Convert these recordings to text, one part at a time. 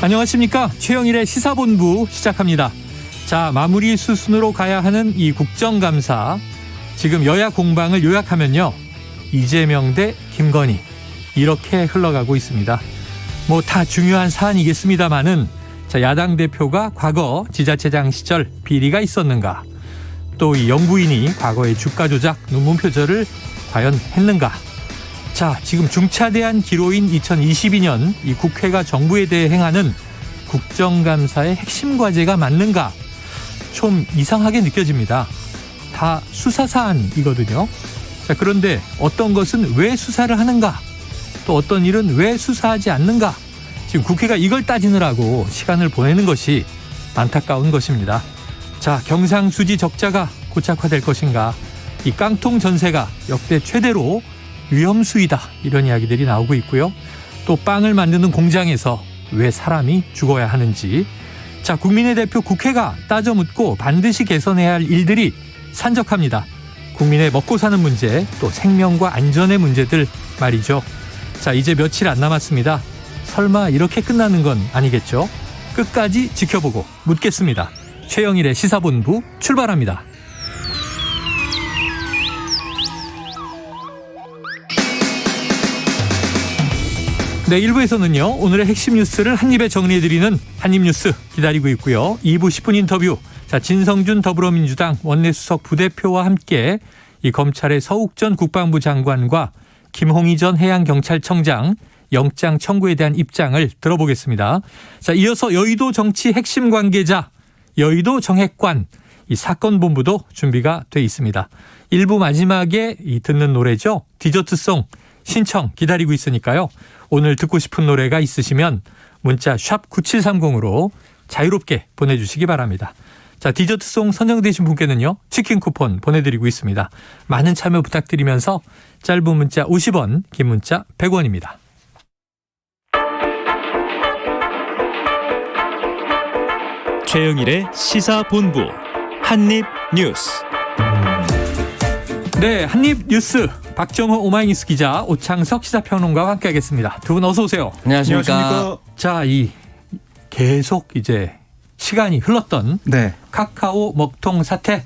안녕하십니까. 최영일의 시사본부 시작합니다. 자, 마무리 수순으로 가야 하는 이 국정감사. 지금 여야 공방을 요약하면요. 이재명 대 김건희 이렇게 흘러가고 있습니다. 뭐 다 중요한 사안이겠습니다마는 자, 야당 대표가 과거 지자체장 시절 비리가 있었는가, 또 이 영부인이 과거의 주가 조작, 논문 표절을 과연 했는가. 자, 지금 중차대한 기로인 2022년 이 국회가 정부에 대해 행하는 국정감사의 핵심 과제가 맞는가? 좀 이상하게 느껴집니다. 다 수사사안이거든요. 자, 그런데 어떤 것은 왜 수사를 하는가? 또 어떤 일은 왜 수사하지 않는가? 지금 국회가 이걸 따지느라고 시간을 보내는 것이 안타까운 것입니다. 자, 경상수지 적자가 고착화될 것인가? 이 깡통 전세가 역대 최대로 위험수위다, 이런 이야기들이 나오고 있고요. 또 빵을 만드는 공장에서 왜 사람이 죽어야 하는지. 자, 국민의 대표 국회가 따져 묻고 반드시 개선해야 할 일들이 산적합니다. 국민의 먹고 사는 문제, 또 생명과 안전의 문제들 말이죠. 자, 이제 며칠 안 남았습니다. 설마 이렇게 끝나는 건 아니겠죠? 끝까지 지켜보고 묻겠습니다. 최영일의 시사본부 출발합니다. 네, 1부에서는요. 오늘의 핵심 뉴스를 한입에 정리해드리는 한입뉴스 기다리고 있고요. 2부 10분 인터뷰. 자, 진성준 더불어민주당 원내수석 부대표와 함께 이 검찰의 서욱 전 국방부 장관과 김홍희 전 해양경찰청장 영장 청구에 대한 입장을 들어보겠습니다. 자, 이어서 여의도 정치 핵심 관계자, 여의도 정핵관 이 사건 본부도 준비가 돼 있습니다. 1부 마지막에 이 듣는 노래죠. 디저트송 신청 기다리고 있으니까요. 오늘 듣고 싶은 노래가 있으시면 문자 샵 9730으로 자유롭게 보내주시기 바랍니다. 자, 디저트송 선정되신 분께는요. 치킨 쿠폰 보내드리고 있습니다. 많은 참여 부탁드리면서 짧은 문자 50원, 긴 문자 100원입니다. 최영일의 시사본부 한입뉴스. 네, 한입뉴스 박정호 오마이뉴스 기자, 오창석 시사평론가와 함께하겠습니다. 두 분 어서 오세요. 안녕하십니까. 자, 이 계속 이제 시간이 흘렀던 네. 카카오 먹통 사태,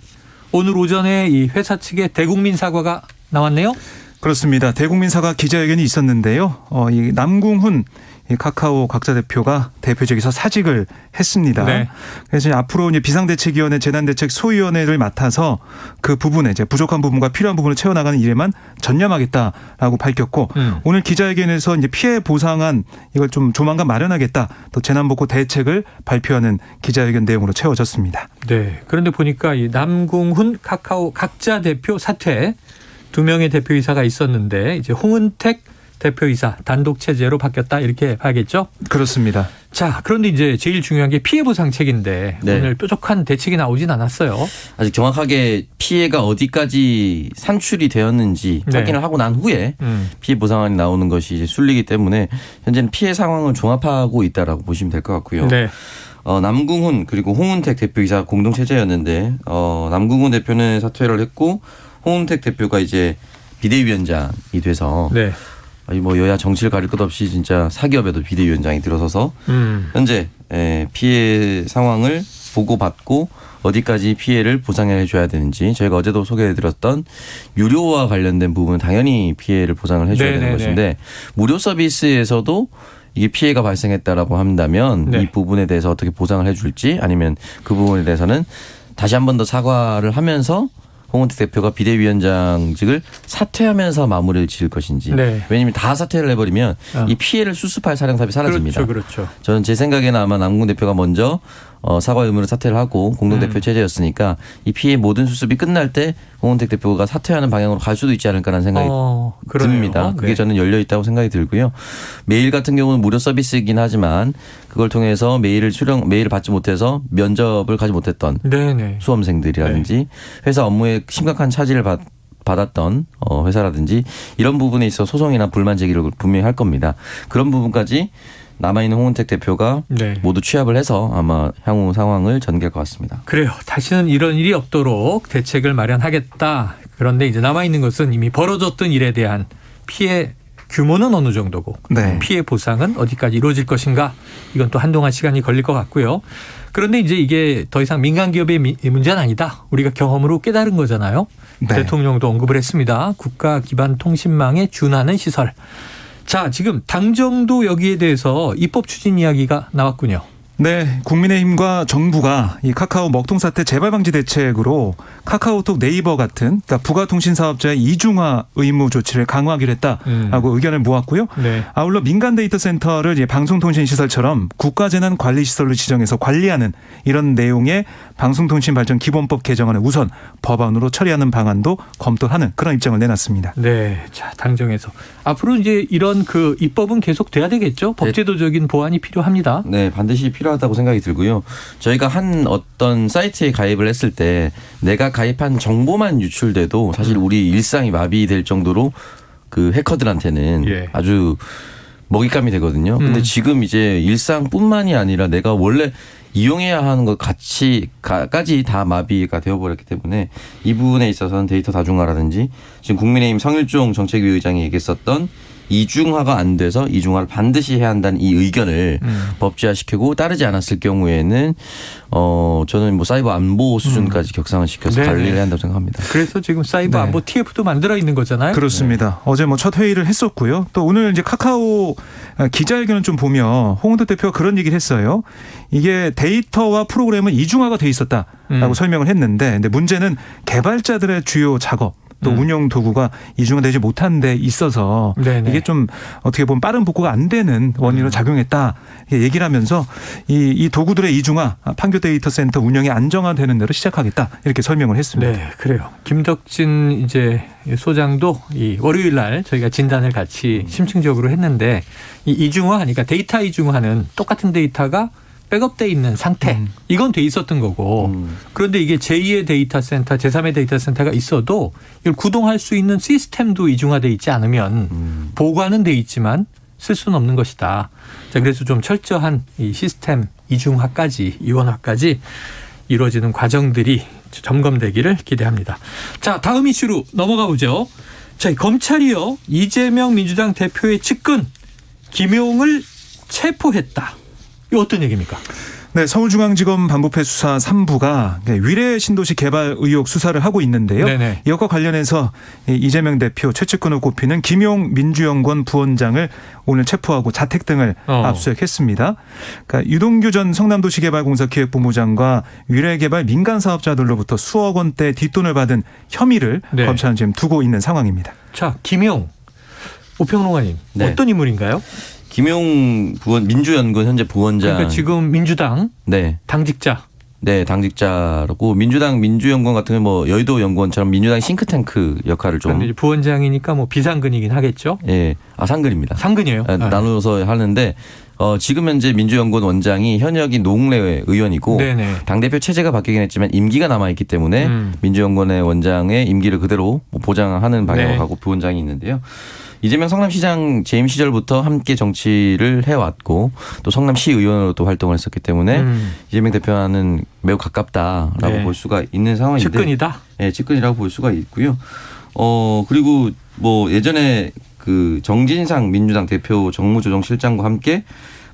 오늘 오전에 이 회사 측의 대국민 사과가 나왔네요. 그렇습니다. 대국민 사과 기자회견이 있었는데요. 이 남궁훈 이 카카오 각자 대표가 대표직에서 사직을 했습니다. 네. 그래서 앞으로 이제 비상대책위원회, 재난대책 소위원회를 맡아서 그 부분에 이제 부족한 부분과 필요한 부분을 채워나가는 일에만 전념하겠다라고 밝혔고, 오늘 기자회견에서 이제 피해 보상안 이걸 좀 조만간 마련하겠다, 또 재난복구 대책을 발표하는 기자회견 내용으로 채워졌습니다. 네. 그런데 보니까 이 남궁훈 카카오 각자 대표 사퇴, 2명의 대표이사가 있었는데 이제 홍은택 대표이사 단독 체제로 바뀌었다, 이렇게 봐야겠죠? 그렇습니다. 자, 그런데 이제 제일 중요한 게 피해 보상책인데 네. 오늘 뾰족한 대책이 나오진 않았어요. 아직 정확하게 피해가 어디까지 산출이 되었는지 네. 확인을 하고 난 후에 피해 보상안이 나오는 것이 이제 순리이기 때문에 현재는 피해 상황을 종합하고 있다라고 보시면 될 것 같고요. 네. 남궁훈 그리고 홍은택 대표이사 공동 체제였는데 남궁훈 대표는 사퇴를 했고 홍은택 대표가 이제 비대위원장이 돼서 네. 뭐 여야 정치를 가릴 것 없이 진짜 사기업에도 비대위원장이 들어서서 현재 피해 상황을 보고받고 어디까지 피해를 보상해 줘야 되는지, 저희가 어제도 소개해드렸던 유료와 관련된 부분은 당연히 피해를 보상을 해줘야 되는 것인데, 무료 서비스에서도 이게 피해가 발생했다라고 한다면 네. 이 부분에 대해서 어떻게 보상을 해줄지, 아니면 그 부분에 대해서는 다시 한 번 더 사과를 하면서 홍은택 대표가 비대위원장직을 사퇴하면서 마무리를 지을 것인지. 네. 왜냐하면 다 사퇴를 해버리면 이 피해를 수습할 사령탑이 사라집니다. 그렇죠. 저는 제 생각에는 아마 남궁 대표가 먼저 사과 의무로 사퇴를 하고 공동대표 체제였으니까 이 피해 모든 수습이 끝날 때 홍은택 대표가 사퇴하는 방향으로 갈 수도 있지 않을까라는 생각이 듭니다. 그게 네. 저는 열려 있다고 생각이 들고요. 메일 같은 경우는 무료 서비스이긴 하지만 그걸 통해서 메일을 받지 못해서 면접을 가지 못했던 네네. 수험생들이라든지 네. 회사 업무에 심각한 차질을 받았던 회사라든지 이런 부분에 있어 소송이나 불만 제기를 분명히 할 겁니다. 그런 부분까지 남아있는 홍은택 대표가 네. 모두 취합을 해서 아마 향후 상황을 전개할 것 같습니다. 그래요. 다시는 이런 일이 없도록 대책을 마련하겠다. 그런데 이제 남아있는 것은 이미 벌어졌던 일에 대한 피해 규모는 어느 정도고 네. 피해 보상은 어디까지 이루어질 것인가 이건 또 한동안 시간이 걸릴 것 같고요. 그런데 이제 이게 더 이상 민간 기업의 문제는 아니다. 우리가 경험으로 깨달은 거잖아요. 네. 대통령도 언급을 했습니다. 국가 기반 통신망에 준하는 시설. 자, 지금 당정도 여기에 대해서 입법 추진 이야기가 나왔군요. 네, 국민의힘과 정부가 이 카카오 먹통 사태 재발 방지 대책으로 카카오톡, 네이버 같은 그러니까 부가통신 사업자의 이중화 의무 조치를 강화하기로 했다라고 의견을 모았고요. 네. 아울러 민간 데이터 센터를 이제 방송통신 시설처럼 국가재난 관리 시설로 지정해서 관리하는 이런 내용의 방송통신발전 기본법 개정안을 우선 법안으로 처리하는 방안도 검토하는 그런 입장을 내놨습니다. 네, 자 당정에서 앞으로 이제 이런 그 입법은 계속 돼야 되겠죠. 법제도적인 보완이 필요합니다. 네, 반드시 필요하다고 생각이 들고요. 저희가 한 어떤 사이트에 가입을 했을 때 내가 가입한 정보만 유출돼도 사실 우리 일상이 마비될 정도로 그 해커들한테는 예. 아주 먹잇감이 되거든요. 근데 지금 이제 일상뿐만이 아니라 내가 원래 이용해야 하는 것 까지 다 마비가 되어버렸기 때문에 이 부분에 있어서는 데이터 다중화라든지 지금 국민의힘 성일종 정책위 의장이 얘기했었던 이중화가 안 돼서 이중화를 반드시 해야 한다는 이 의견을 법제화시키고 따르지 않았을 경우에는 저는 뭐 사이버 안보 수준까지 격상을 시켜서 네네. 관리를 해야 한다고 생각합니다. 그래서 지금 사이버 네. 안보 TF도 만들어 있는 거잖아요. 그렇습니다. 어제 뭐 첫 회의를 했었고요. 또 오늘 이제 카카오 기자회견을 좀 보면 홍은택 대표가 그런 얘기를 했어요. 이게 데이터와 프로그램은 이중화가 돼 있었다라고 설명을 했는데 근데 문제는 개발자들의 주요 작업 또 운영 도구가 이중화되지 못한 데 있어서 네네. 이게 좀 어떻게 보면 빠른 복구가 안 되는 원인으로 작용했다 이렇게 얘기를 하면서 이 도구들의 이중화 판교 데이터 센터 운영이 안정화되는 대로 시작하겠다 이렇게 설명을 했습니다. 네, 그래요. 김덕진 이제 소장도 이 월요일 날 저희가 진단을 같이 심층적으로 했는데 이 이중화 하니까 데이터 이중화는 똑같은 데이터가 백업돼 있는 상태 이건 돼 있었던 거고 그런데 이게 제2의 데이터 센터 제3의 데이터 센터가 있어도 이걸 구동할 수 있는 시스템도 이중화돼 있지 않으면 보관은 돼 있지만 쓸 수는 없는 것이다. 자, 그래서 좀 철저한 이 시스템 이중화까지 이원화까지 이루어지는 과정들이 점검되기를 기대합니다. 자, 다음 이슈로 넘어가 보죠. 자, 검찰이요 이재명 민주당 대표의 측근 김용을 체포했다. 이거 어떤 얘기입니까? 네, 서울중앙지검 반부패 수사 3부가 위례 신도시 개발 의혹 수사를 하고 있는데요. 네네. 이것과 관련해서 이재명 대표 최측근으로 꼽히는 김용 민주연구원 부원장을 오늘 체포하고 자택 등을 압수했습니다. 그러니까 유동규 전 성남도시개발공사 기획본부장과 위례개발 민간 사업자들로부터 수억 원대 뒷돈을 받은 혐의를 네. 검찰은 지금 두고 있는 상황입니다. 자, 김용 오평론가님 네. 어떤 인물인가요? 김용 민주연구원 현재 부원장. 그러니까 지금 민주당 네. 당직자. 네, 당직자라고 민주당 민주연구원 같은 경우 뭐 여의도 연구원처럼 민주당 싱크탱크 역할을 좀. 그런데 부원장이니까 뭐 비상근이긴 하겠죠. 예, 상근입니다. 상근이에요. 나누어서 하는데 지금 현재 민주연구원 원장이 현역인 노웅래 의원이고 네네. 당대표 체제가 바뀌긴 했지만 임기가 남아있기 때문에 민주연구원의 원장의 임기를 그대로 보장하는 방향으로 네. 가고 부원장이 있는데요. 이재명 성남시장 재임 시절부터 함께 정치를 해왔고 또 성남시 의원으로도 활동을 했었기 때문에 이재명 대표와는 매우 가깝다라고 네. 볼 수가 있는 상황인데. 측근이다. 네, 측근이라고 볼 수가 있고요. 그리고 뭐 예전에 그 정진상 민주당 대표 정무조정실장과 함께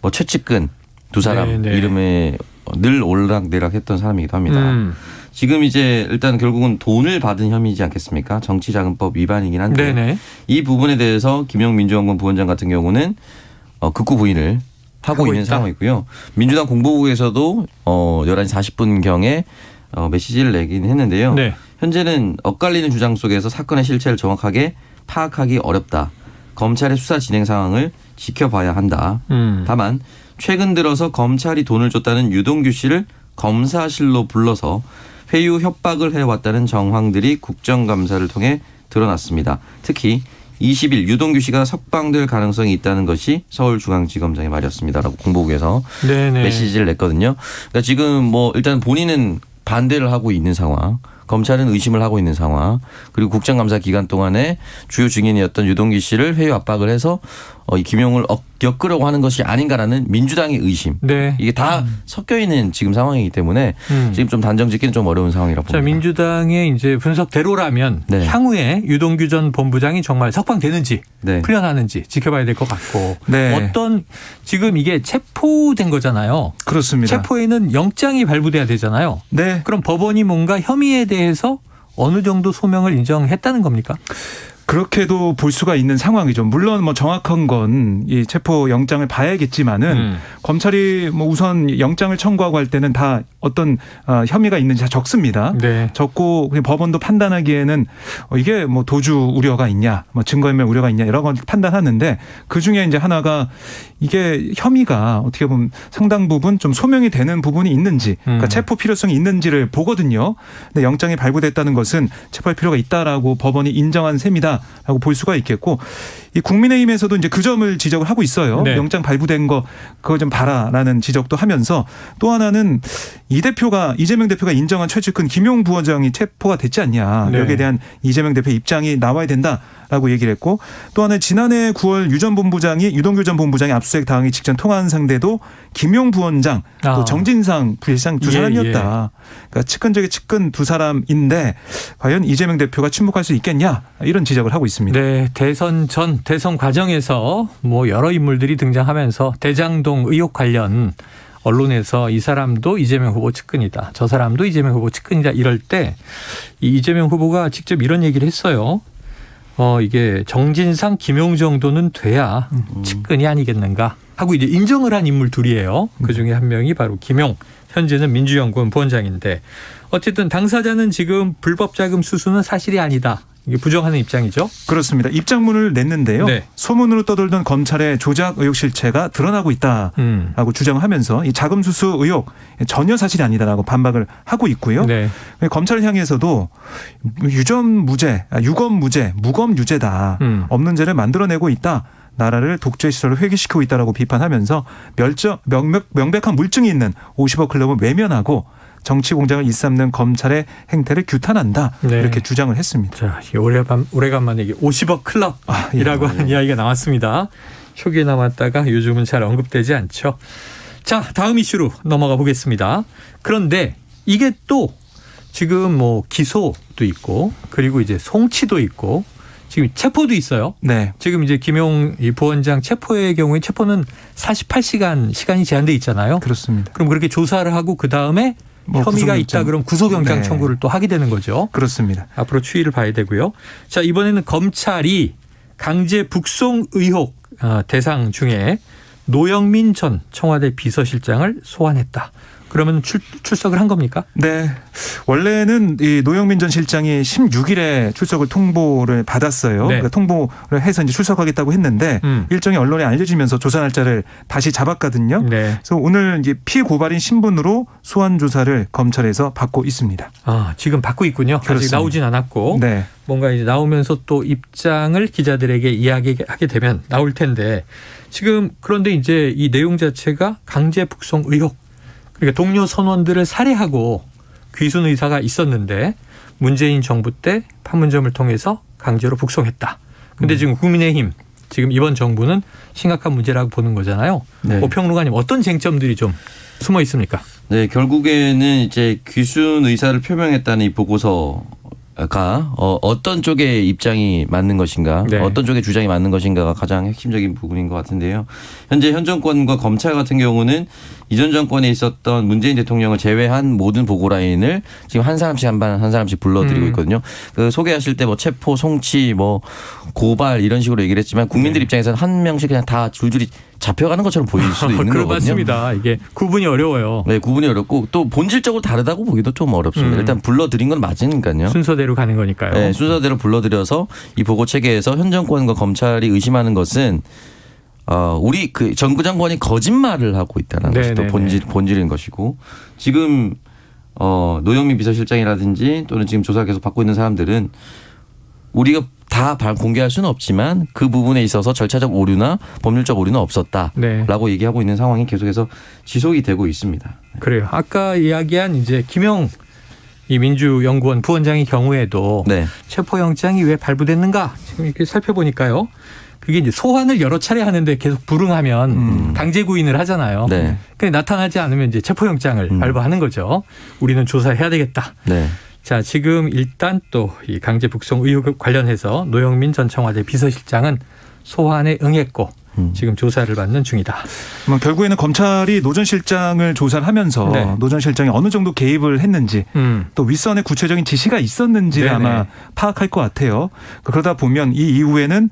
뭐 최측근 두 사람 네, 네. 이름에 늘 오르락내락했던 사람이기도 합니다. 지금 이제 일단 결국은 돈을 받은 혐의이지 않겠습니까? 정치자금법 위반이긴 한데 네네. 이 부분에 대해서 김용 민주연구원 부원장 같은 경우는 극구 부인을 하고 있는 있다. 상황이고요. 민주당 공보국에서도 11시 40분경에 메시지를 내긴 했는데요. 네. 현재는 엇갈리는 주장 속에서 사건의 실체를 정확하게 파악하기 어렵다. 검찰의 수사 진행 상황을 지켜봐야 한다. 다만 최근 들어서 검찰이 돈을 줬다는 유동규 씨를 검사실로 불러서 회유 협박을 해왔다는 정황들이 국정감사를 통해 드러났습니다. 특히 20일 유동규 씨가 석방될 가능성이 있다는 것이 서울중앙지검장의 말이었습니다라고 공보국에서 네네. 메시지를 냈거든요. 그러니까 지금 뭐 일단 본인은 반대를 하고 있는 상황. 검찰은 의심을 하고 있는 상황. 그리고 국정감사 기간 동안에 주요 증인이었던 유동규 씨를 회유 압박을 해서 이 김용을 엮으려고 하는 것이 아닌가라는 민주당의 의심. 네. 이게 다 섞여 있는 지금 상황이기 때문에 지금 좀 단정짓기는 좀 어려운 상황이라고 봅니다. 자, 민주당의 이제 분석대로라면 네. 향후에 유동규 전 본부장이 정말 석방되는지 네. 풀려나는지 지켜봐야 될 것 같고 네. 어떤 지금 이게 체포된 거잖아요. 그렇습니다. 체포에는 영장이 발부돼야 되잖아요. 네. 그럼 법원이 뭔가 혐의에 대해서 어느 정도 소명을 인정했다는 겁니까? 그렇게도 볼 수가 있는 상황이죠. 물론 뭐 정확한 건 이 체포 영장을 봐야겠지만은 검찰이 뭐 우선 영장을 청구하고 할 때는 다 어떤 혐의가 있는지 다 적습니다. 네. 적고 그냥 법원도 판단하기에는 이게 뭐 도주 우려가 있냐, 뭐 증거인멸 우려가 있냐 이런 걸 판단하는데 그 중에 이제 하나가 이게 혐의가 어떻게 보면 상당 부분 좀 소명이 되는 부분이 있는지, 그러니까 체포 필요성이 있는지를 보거든요. 근데 영장이 발부됐다는 것은 체포할 필요가 있다라고 법원이 인정한 셈이다라고 볼 수가 있겠고, 이 국민의힘에서도 이제 그 점을 지적을 하고 있어요. 네. 영장 발부된 거 그거 좀 봐라라는 지적도 하면서 또 하나는 이재명 대표가 인정한 최측근 김용 부원장이 체포가 됐지 않냐. 네. 여기에 대한 이재명 대표 입장이 나와야 된다라고 얘기를 했고, 또 하나 지난해 9월 유동규 전 본부장이 압수수색 당하기 직전 통화한 상대도 김용 부원장 또 정진상 부회장 두 사람이었다. 그러니까 측근 중에 측근 두 사람인데 과연 이재명 대표가 침묵할 수 있겠냐 이런 지적을 하고 있습니다. 네, 대선 전 대선 과정에서 뭐 여러 인물들이 등장하면서 대장동 의혹 관련 언론에서 이 사람도 이재명 후보 측근이다, 저 사람도 이재명 후보 측근이다 이럴 때 이 이재명 후보가 직접 이런 얘기를 했어요. 이게 정진상, 김용 정도는 돼야 측근이 아니겠는가 하고 이제 인정을 한 인물 둘이에요. 그 중에 한 명이 바로 김용, 현재는 민주연구원 부원장인데 어쨌든 당사자는 지금 불법 자금 수수는 사실이 아니다. 이게 부정하는 입장이죠. 그렇습니다. 입장문을 냈는데요. 네. 소문으로 떠돌던 검찰의 조작 의혹 실체가 드러나고 있다라고 주장하면서 이 자금 수수 의혹 전혀 사실이 아니다라고 반박을 하고 있고요. 네. 검찰을 향해서도 유검 무죄, 무검 유죄다. 없는 죄를 만들어내고 있다. 나라를 독재 시설로 회귀시키고 있다라고 비판하면서 명백한 물증이 있는 50억 클럽을 외면하고 정치 공작을 일삼는 검찰의 행태를 규탄한다. 네. 이렇게 주장을 했습니다. 자, 오래간만에 50억 클럽이라고 하는 이야기가 나왔습니다. 초기에 나왔다가 요즘은 잘 언급되지 않죠. 자, 다음 이슈로 넘어가 보겠습니다. 그런데 이게 또 지금 뭐 기소도 있고 그리고 이제 송치도 있고 지금 체포도 있어요. 네. 지금 이제 김용 부원장 체포의 경우에 체포는 48시간 시간이 제한돼 있잖아요. 그렇습니다. 그럼 그렇게 조사를 하고 그 다음에 혐의가 있다 그럼 구속영장 네. 청구를 또 하게 되는 거죠. 그렇습니다. 앞으로 추이를 봐야 되고요. 자, 이번에는 검찰이 강제 북송 의혹 대상 중에 노영민 전 청와대 비서실장을 소환했다. 그러면 출석을 한 겁니까? 네. 원래는 이 노영민 전 실장이 16일에 출석을 통보를 받았어요. 네. 그러니까 통보를 해서 이제 출석하겠다고 했는데 일정이 언론에 알려지면서 조사 날짜를 다시 잡았거든요. 네. 그래서 오늘 이제 피고발인 신분으로 소환 조사를 검찰에서 받고 있습니다. 아, 지금 받고 있군요. 그렇습니다. 아직 나오진 않았고. 네. 뭔가 이제 나오면서 또 입장을 기자들에게 이야기하게 되면 나올 텐데 지금 그런데 이제 이 내용 자체가 강제 북송 의혹, 그러니까 동료 선원들을 살해하고 귀순 의사가 있었는데 문재인 정부 때 판문점을 통해서 강제로 북송했다. 그런데 지금 국민의힘 지금 이번 정부는 심각한 문제라고 보는 거잖아요. 네. 오평론가님 어떤 쟁점들이 좀 숨어 있습니까? 네, 결국에는 이제 귀순 의사를 표명했다는 이 보고서가 어떤 쪽의 입장이 맞는 것인가, 네. 어떤 쪽의 주장이 맞는 것인가가 가장 핵심적인 부분인 것 같은데요. 현재 현 정권과 검찰 같은 경우는 이전 정권에 있었던 문재인 대통령을 제외한 모든 보고 라인을 지금 한 사람씩 한 사람씩 불러드리고 있거든요. 그 소개하실 때 뭐 체포, 송치, 뭐 고발 이런 식으로 얘기를 했지만 국민들 입장에서는 한 명씩 그냥 다 줄줄이 잡혀가는 것처럼 보일 수도 있는 거거든요. 맞습니다. 이게 구분이 어려워요. 네, 구분이 어렵고 또 본질적으로 다르다고 보기도 좀 어렵습니다. 일단 불러드린 건 맞으니까요. 순서대로 가는 거니까요. 네, 순서대로 불러들여서 이 보고 체계에서 현 정권과 검찰이 의심하는 것은 우리 그 정부 정권이 거짓말을 하고 있다는 것이 또 본질인 것이고 지금 노영민 비서실장이라든지 또는 지금 조사를 계속 받고 있는 사람들은 우리가 다 공개할 수는 없지만 그 부분에 있어서 절차적 오류나 법률적 오류는 없었다라고 얘기하고 있는 상황이 계속해서 지속이 되고 있습니다. 그래요. 아까 이야기한 이제 김용 이 민주연구원 부원장의 경우에도 네. 체포영장이 왜 발부됐는가 지금 이렇게 살펴보니까요. 그게 이제 소환을 여러 차례 하는데 계속 불응하면 강제 구인을 하잖아요. 네. 근데 나타나지 않으면 이제 체포영장을 발부하는 거죠. 우리는 조사해야 되겠다. 네. 자, 지금 일단 또 이 강제 북송 의혹 관련해서 노영민 전 청와대 비서실장은 소환에 응했고 지금 조사를 받는 중이다. 결국에는 검찰이 노 전 실장을 조사를 하면서 네. 노 전 실장이 어느 정도 개입을 했는지 또 윗선의 구체적인 지시가 있었는지를 네네. 아마 파악할 것 같아요. 그러다 보면 이 이후에는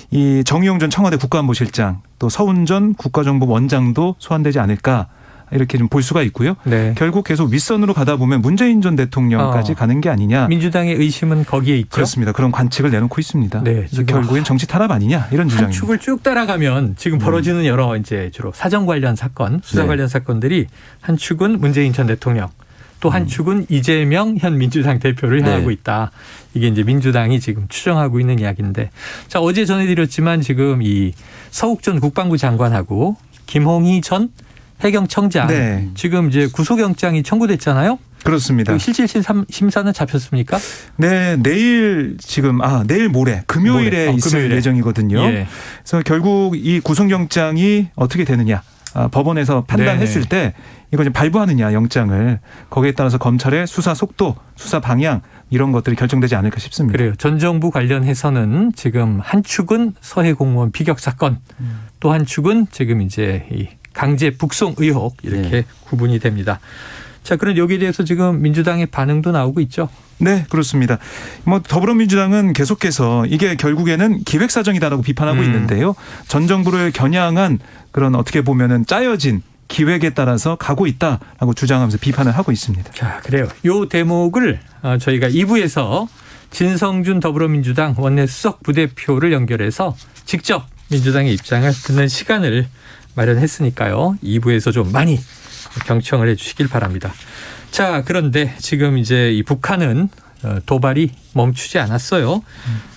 이 정의용 전 청와대 국가안보실장 또 서훈 전 국가정보원장도 소환되지 않을까 이렇게 좀 볼 수가 있고요. 네. 결국 계속 윗선으로 가다 보면 문재인 전 대통령까지 가는 게 아니냐. 민주당의 의심은 거기에 있죠. 그렇습니다. 그런 관측을 내놓고 있습니다. 네, 그래서 결국엔 정치 탄압 아니냐 이런 한 주장입니다. 축을 쭉 따라가면 지금 벌어지는 여러 이제 주로 사정 관련 사건, 수사 네. 관련 사건들이 한 축은 문재인 전 대통령, 또 한 축은 이재명 현 민주당 대표를 향하고 네. 있다. 이게 이제 민주당이 지금 추정하고 있는 이야기인데, 자 어제 전해드렸지만 지금 이 서욱 전 국방부 장관하고 김홍희 전 해경청장 네. 지금 이제 구속영장이 청구됐잖아요. 그렇습니다. 그 실질 심사는 잡혔습니까? 네, 내일 내일 모레 금요일에 모레. 있을 금요일에. 예정이거든요. 예. 그래서 결국 이 구속영장이 어떻게 되느냐, 법원에서 판단했을 때 이거 좀 발부하느냐 영장을 거기에 따라서 검찰의 수사 속도, 수사 방향 이런 것들이 결정되지 않을까 싶습니다. 그래요. 전 정부 관련해서는 지금 한 축은 서해 공무원 비격 사건, 또 한 축은 지금 이제 이 강제 북송 의혹 이렇게 네. 구분이 됩니다. 자, 그런데 여기에 대해서 지금 민주당의 반응도 나오고 있죠. 네, 그렇습니다. 더불어민주당은 계속해서 이게 결국에는 기획사정이다라고 비판하고 있는데요. 전 정부를 겨냥한 그런 어떻게 보면은 짜여진 기획에 따라서 가고 있다라고 주장하면서 비판을 하고 있습니다. 자, 그래요. 요 대목을 저희가 2부에서 진성준 더불어민주당 원내 수석 부대표를 연결해서 직접 민주당의 입장을 듣는 시간을 마련했으니까요. 2부에서 좀 많이 경청을 해 주시길 바랍니다. 자, 그런데 지금 이제 이 북한은 도발이 멈추지 않았어요.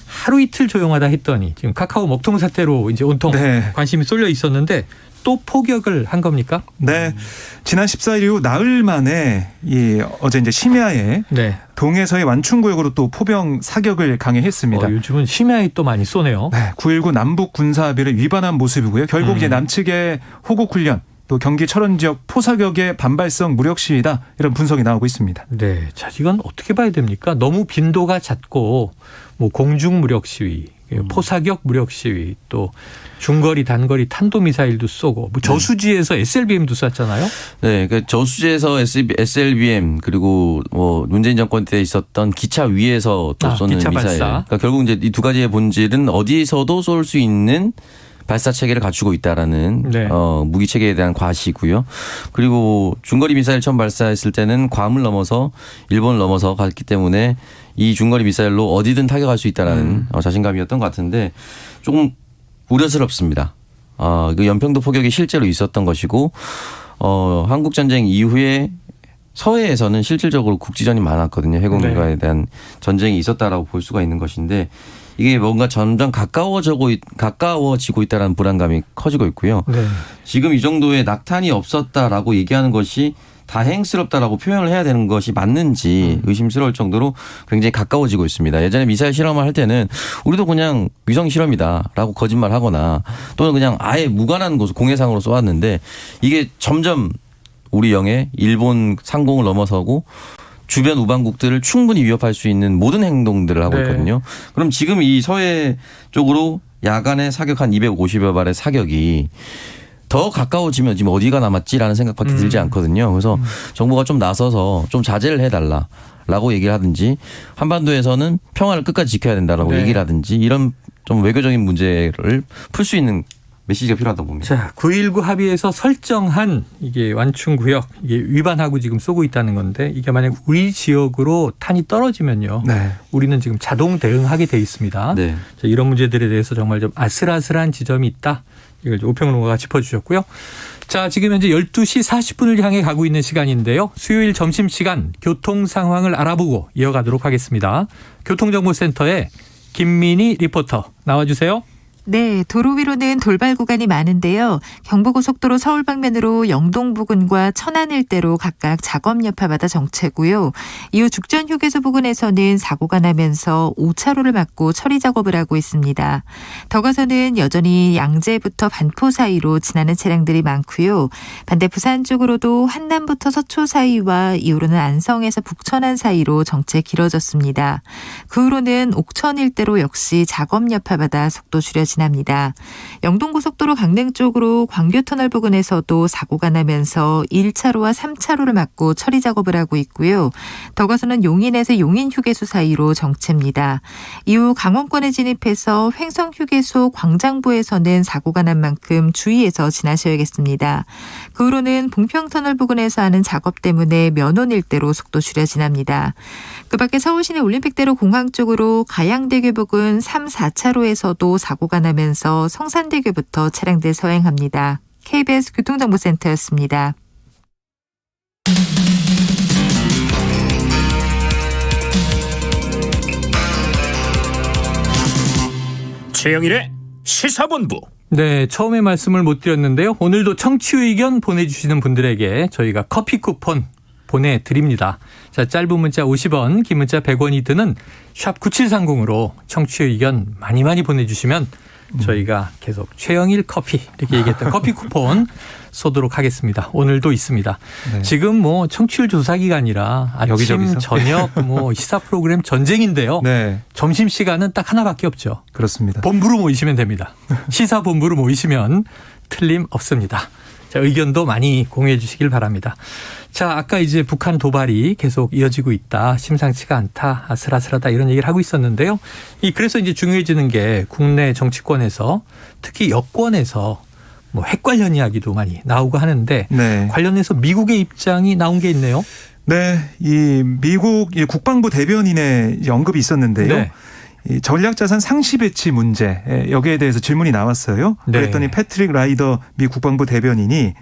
하루 이틀 조용하다 했더니 지금 카카오 먹통 사태로 이제 온통 네. 관심이 쏠려 있었는데 또 포격을 한 겁니까? 네, 지난 14일 이후 나흘 만에 어제 이제 심야에 네. 동해서의 완충구역으로 또 포병 사격을 강행했습니다. 요즘은 심야에 또 많이 쏘네요. 네, 9.19 남북 군사합의를 위반한 모습이고요. 결국 이제 남측의 호국 훈련 또 경기 철원 지역 포사격의 반발성 무력 시위다 이런 분석이 나오고 있습니다. 네, 자 이건 어떻게 봐야 됩니까? 너무 빈도가 낮고 뭐 공중 무력 시위, 포사격 무력 시위, 또 중거리 단거리 탄도미사일도 쏘고 뭐 저수지에서 SLBM도 쐈잖아요. 네, 그 저수지에서 SLBM 그리고 뭐 문재인 정권 때 있었던 기차 위에서 또 쏘는 기차 미사일. 발사. 그러니까 결국 이제 이 두 가지의 본질은 어디서도 쏠 수 있는 발사 체계를 갖추고 있다라는 네. 무기 체계에 대한 과시고요. 그리고 중거리 미사일 처음 발사했을 때는 괌을 넘어서 일본을 넘어서 갔기 때문에 이 중거리 미사일로 어디든 타격할 수 있다라는 자신감이었던 것 같은데 조금 우려스럽습니다. 그 연평도 포격이 실제로 있었던 것이고 한국 전쟁 이후에 서해에서는 실질적으로 국지전이 많았거든요. 해군과에 대한 전쟁이 있었다라고 볼 수가 있는 것인데 이게 뭔가 점점 가까워지고 있다는 불안감이 커지고 있고요. 네. 지금 이 정도의 낙탄이 없었다라고 얘기하는 것이 다행스럽다라고 표현을 해야 되는 것이 맞는지 의심스러울 정도로 굉장히 가까워지고 있습니다. 예전에 미사일 실험을 할 때는 우리도 그냥 위성 실험이다라고 거짓말하거나 또는 그냥 아예 무관한 곳을 공해상으로 쏘았는데 이게 점점 우리 영해 일본 상공을 넘어서고 주변 우방국들을 충분히 위협할 수 있는 모든 행동들을 하고 있거든요. 그럼 지금 이 서해 쪽으로 야간에 사격한 250여 발의 사격이 더 가까워지면 지금 어디가 남았지라는 생각밖에 들지 않거든요. 그래서 정부가 좀 나서서 좀 자제를 해달라라고 얘기를 하든지 한반도에서는 평화를 끝까지 지켜야 된다라고 얘기를 하든지 이런 좀 외교적인 문제를 풀 수 있는 메시지가 필요하다고 봅니다. 자, 9.19 합의에서 설정한 이게 완충구역 이게 위반하고 지금 쏘고 있다는 건데 이게 만약 우리 지역으로 탄이 떨어지면요. 네. 우리는 지금 자동 대응하게 돼 있습니다. 네. 자, 이런 문제들에 대해서 정말 좀 아슬아슬한 지점이 있다. 이걸 오평론가가 짚어주셨고요. 자, 지금 현재 12시 40분을 향해 가고 있는 시간인데요. 수요일 점심시간 교통 상황을 알아보고 이어가도록 하겠습니다. 교통정보센터에 김민희 리포터 나와주세요. 네, 도로 위로는 돌발 구간이 많은데요. 경부고속도로 서울 방면으로 영동 부근과 천안 일대로 각각 작업 여파받아 정체고요. 이후 죽전 휴게소 부근에서는 사고가 나면서 5차로를 막고 처리 작업을 하고 있습니다. 더 가서는 여전히 양재부터 반포 사이로 지나는 차량들이 많고요. 반대 부산 쪽으로도 한남부터 서초 사이와 이후로는 안성에서 북천안 사이로 정체 길어졌습니다. 그 후로는 옥천 일대로 역시 작업 여파받아 속도 줄여집니다. 지납니다. 영동고속도로 강릉 쪽으로 광교터널 부근에서도 사고가 나면서 1차로와 3차로를 막고 처리 작업을 하고 있고요. 더 가서는 용인에서 용인휴게소 사이로 정체입니다. 이후 강원권에 진입해서 횡성휴게소 광장부에서는 사고가 난 만큼 주의해서 지나셔야겠습니다. 그 후로는 봉평터널 부근에서 하는 작업 때문에 면원 일대로 속도 줄여 지납니다. 그 밖에 서울시내 올림픽대로 공항 쪽으로 가양대교 부근 3, 4차로에서도 사고가 나면서 성산대교부터 차량들 서행합니다. KBS 교통정보센터였습니다. 최영일의 시사본부. 네, 처음에 말씀을 못 드렸는데요. 오늘도 청취 의견 보내주시는 분들에게 저희가 커피 쿠폰 보내드립니다. 자, 짧은 문자 50원, 긴 문자 100원이 드는 샵 9730으로 청취 의견 많이 보내주시면 저희가 계속 최영일 커피 이렇게 얘기했던 커피 쿠폰 쏘도록 하겠습니다. 오늘도 있습니다. 네. 지금 뭐 청취율 조사 기간이라 아침, 여기저기서. 저녁 뭐 시사 프로그램 전쟁인데요. 네, 점심 시간은 딱 하나밖에 없죠. 그렇습니다. 본부로 모이시면 됩니다. 시사 본부로 모이시면 틀림없습니다. 자, 의견도 많이 공유해 주시길 바랍니다. 자, 아까 이제 북한 도발이 계속 이어지고 있다. 심상치가 않다. 아슬아슬하다. 이런 얘기를 하고 있었는데요. 그래서 이제 중요해지는 게 국내 정치권에서 특히 여권에서 뭐 핵 관련 이야기도 많이 나오고 하는데 네. 관련해서 미국의 입장이 나온 게 있네요. 네, 이 미국 국방부 대변인의 언급이 있었는데요. 네. 이 전략자산 상시 배치 문제 여기에 대해서 질문이 나왔어요. 네. 그랬더니 패트릭 라이더 미 국방부 대변인이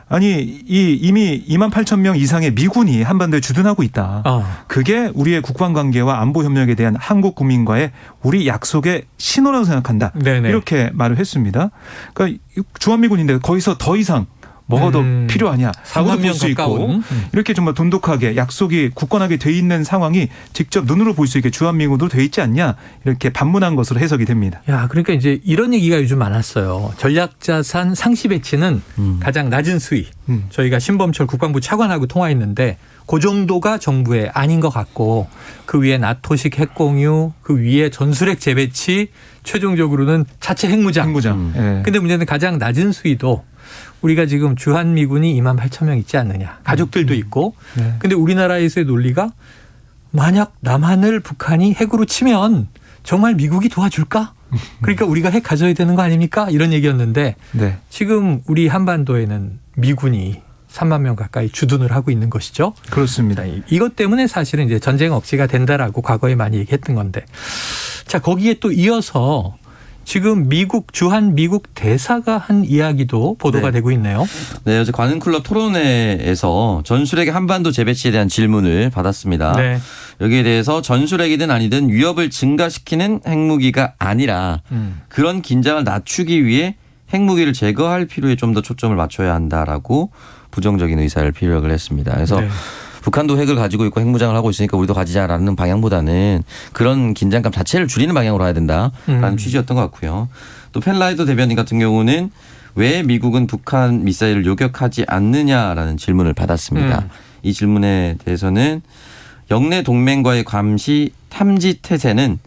아니 이미 28,000명 이상의 미군이 한반도에 주둔하고 있다. 그게 우리의 국방 관계와 안보 협력에 대한 한국 국민과의 우리 약속의 신호라고 생각한다. 네네. 이렇게 말을 했습니다. 그러니까 주한미군인데 거기서 더 이상 뭐가 더 필요하냐. 사고도 볼 수 있고 이렇게 정말 돈독하게 약속이 굳건하게 돼 있는 상황이 직접 눈으로 볼 수 있게 주한미군도 돼 있지 않냐. 이렇게 반문한 것으로 해석이 됩니다. 야, 그러니까 이제 이런 얘기가 요즘 많았어요. 전략자산 상시 배치는 가장 낮은 수위. 저희가 신범철 국방부 차관하고 통화했는데 그 정도가 정부의 아닌 것 같고 그 위에 나토식 핵공유, 그 위에 전술핵 재배치, 최종적으로는 자체 핵무장. 근데 문제는 가장 낮은 수위도 우리가 지금 주한미군이 28,000명 있지 않느냐. 가족들도 있고. 근데 우리나라에서의 논리가 만약 남한을 북한이 핵으로 치면 정말 미국이 도와줄까? 그러니까 우리가 핵 가져야 되는 거 아닙니까? 이런 얘기였는데 네. 지금 우리 한반도에는 미군이 3만 명 가까이 주둔을 하고 있는 것이죠. 그렇습니다. 이것 때문에 사실은 이제 전쟁 억지가 된다라고 과거에 많이 얘기했던 건데. 자, 거기에 또 이어서 지금 주한 미국 대사가 한 이야기도 보도가 되고 있네요. 네, 어제 관훈클럽 토론회에서 전술핵 한반도 재배치에 대한 질문을 받았습니다. 네. 여기에 대해서 전술핵이든 아니든 위협을 증가시키는 핵무기가 아니라 그런 긴장을 낮추기 위해 핵무기를 제거할 필요에 좀 더 초점을 맞춰야 한다라고 부정적인 의사를 피력을 했습니다. 그래서 네. 북한도 핵을 가지고 있고 핵무장을 하고 있으니까 우리도 가지자라는 방향보다는 그런 긴장감 자체를 줄이는 방향으로 가야 된다라는 취지였던 것 같고요. 또 펜라이더 대변인 같은 경우는 왜 미국은 북한 미사일을 요격하지 않느냐라는 질문을 받았습니다. 이 질문에 대해서는 영내 동맹과의 감시 탐지 태세는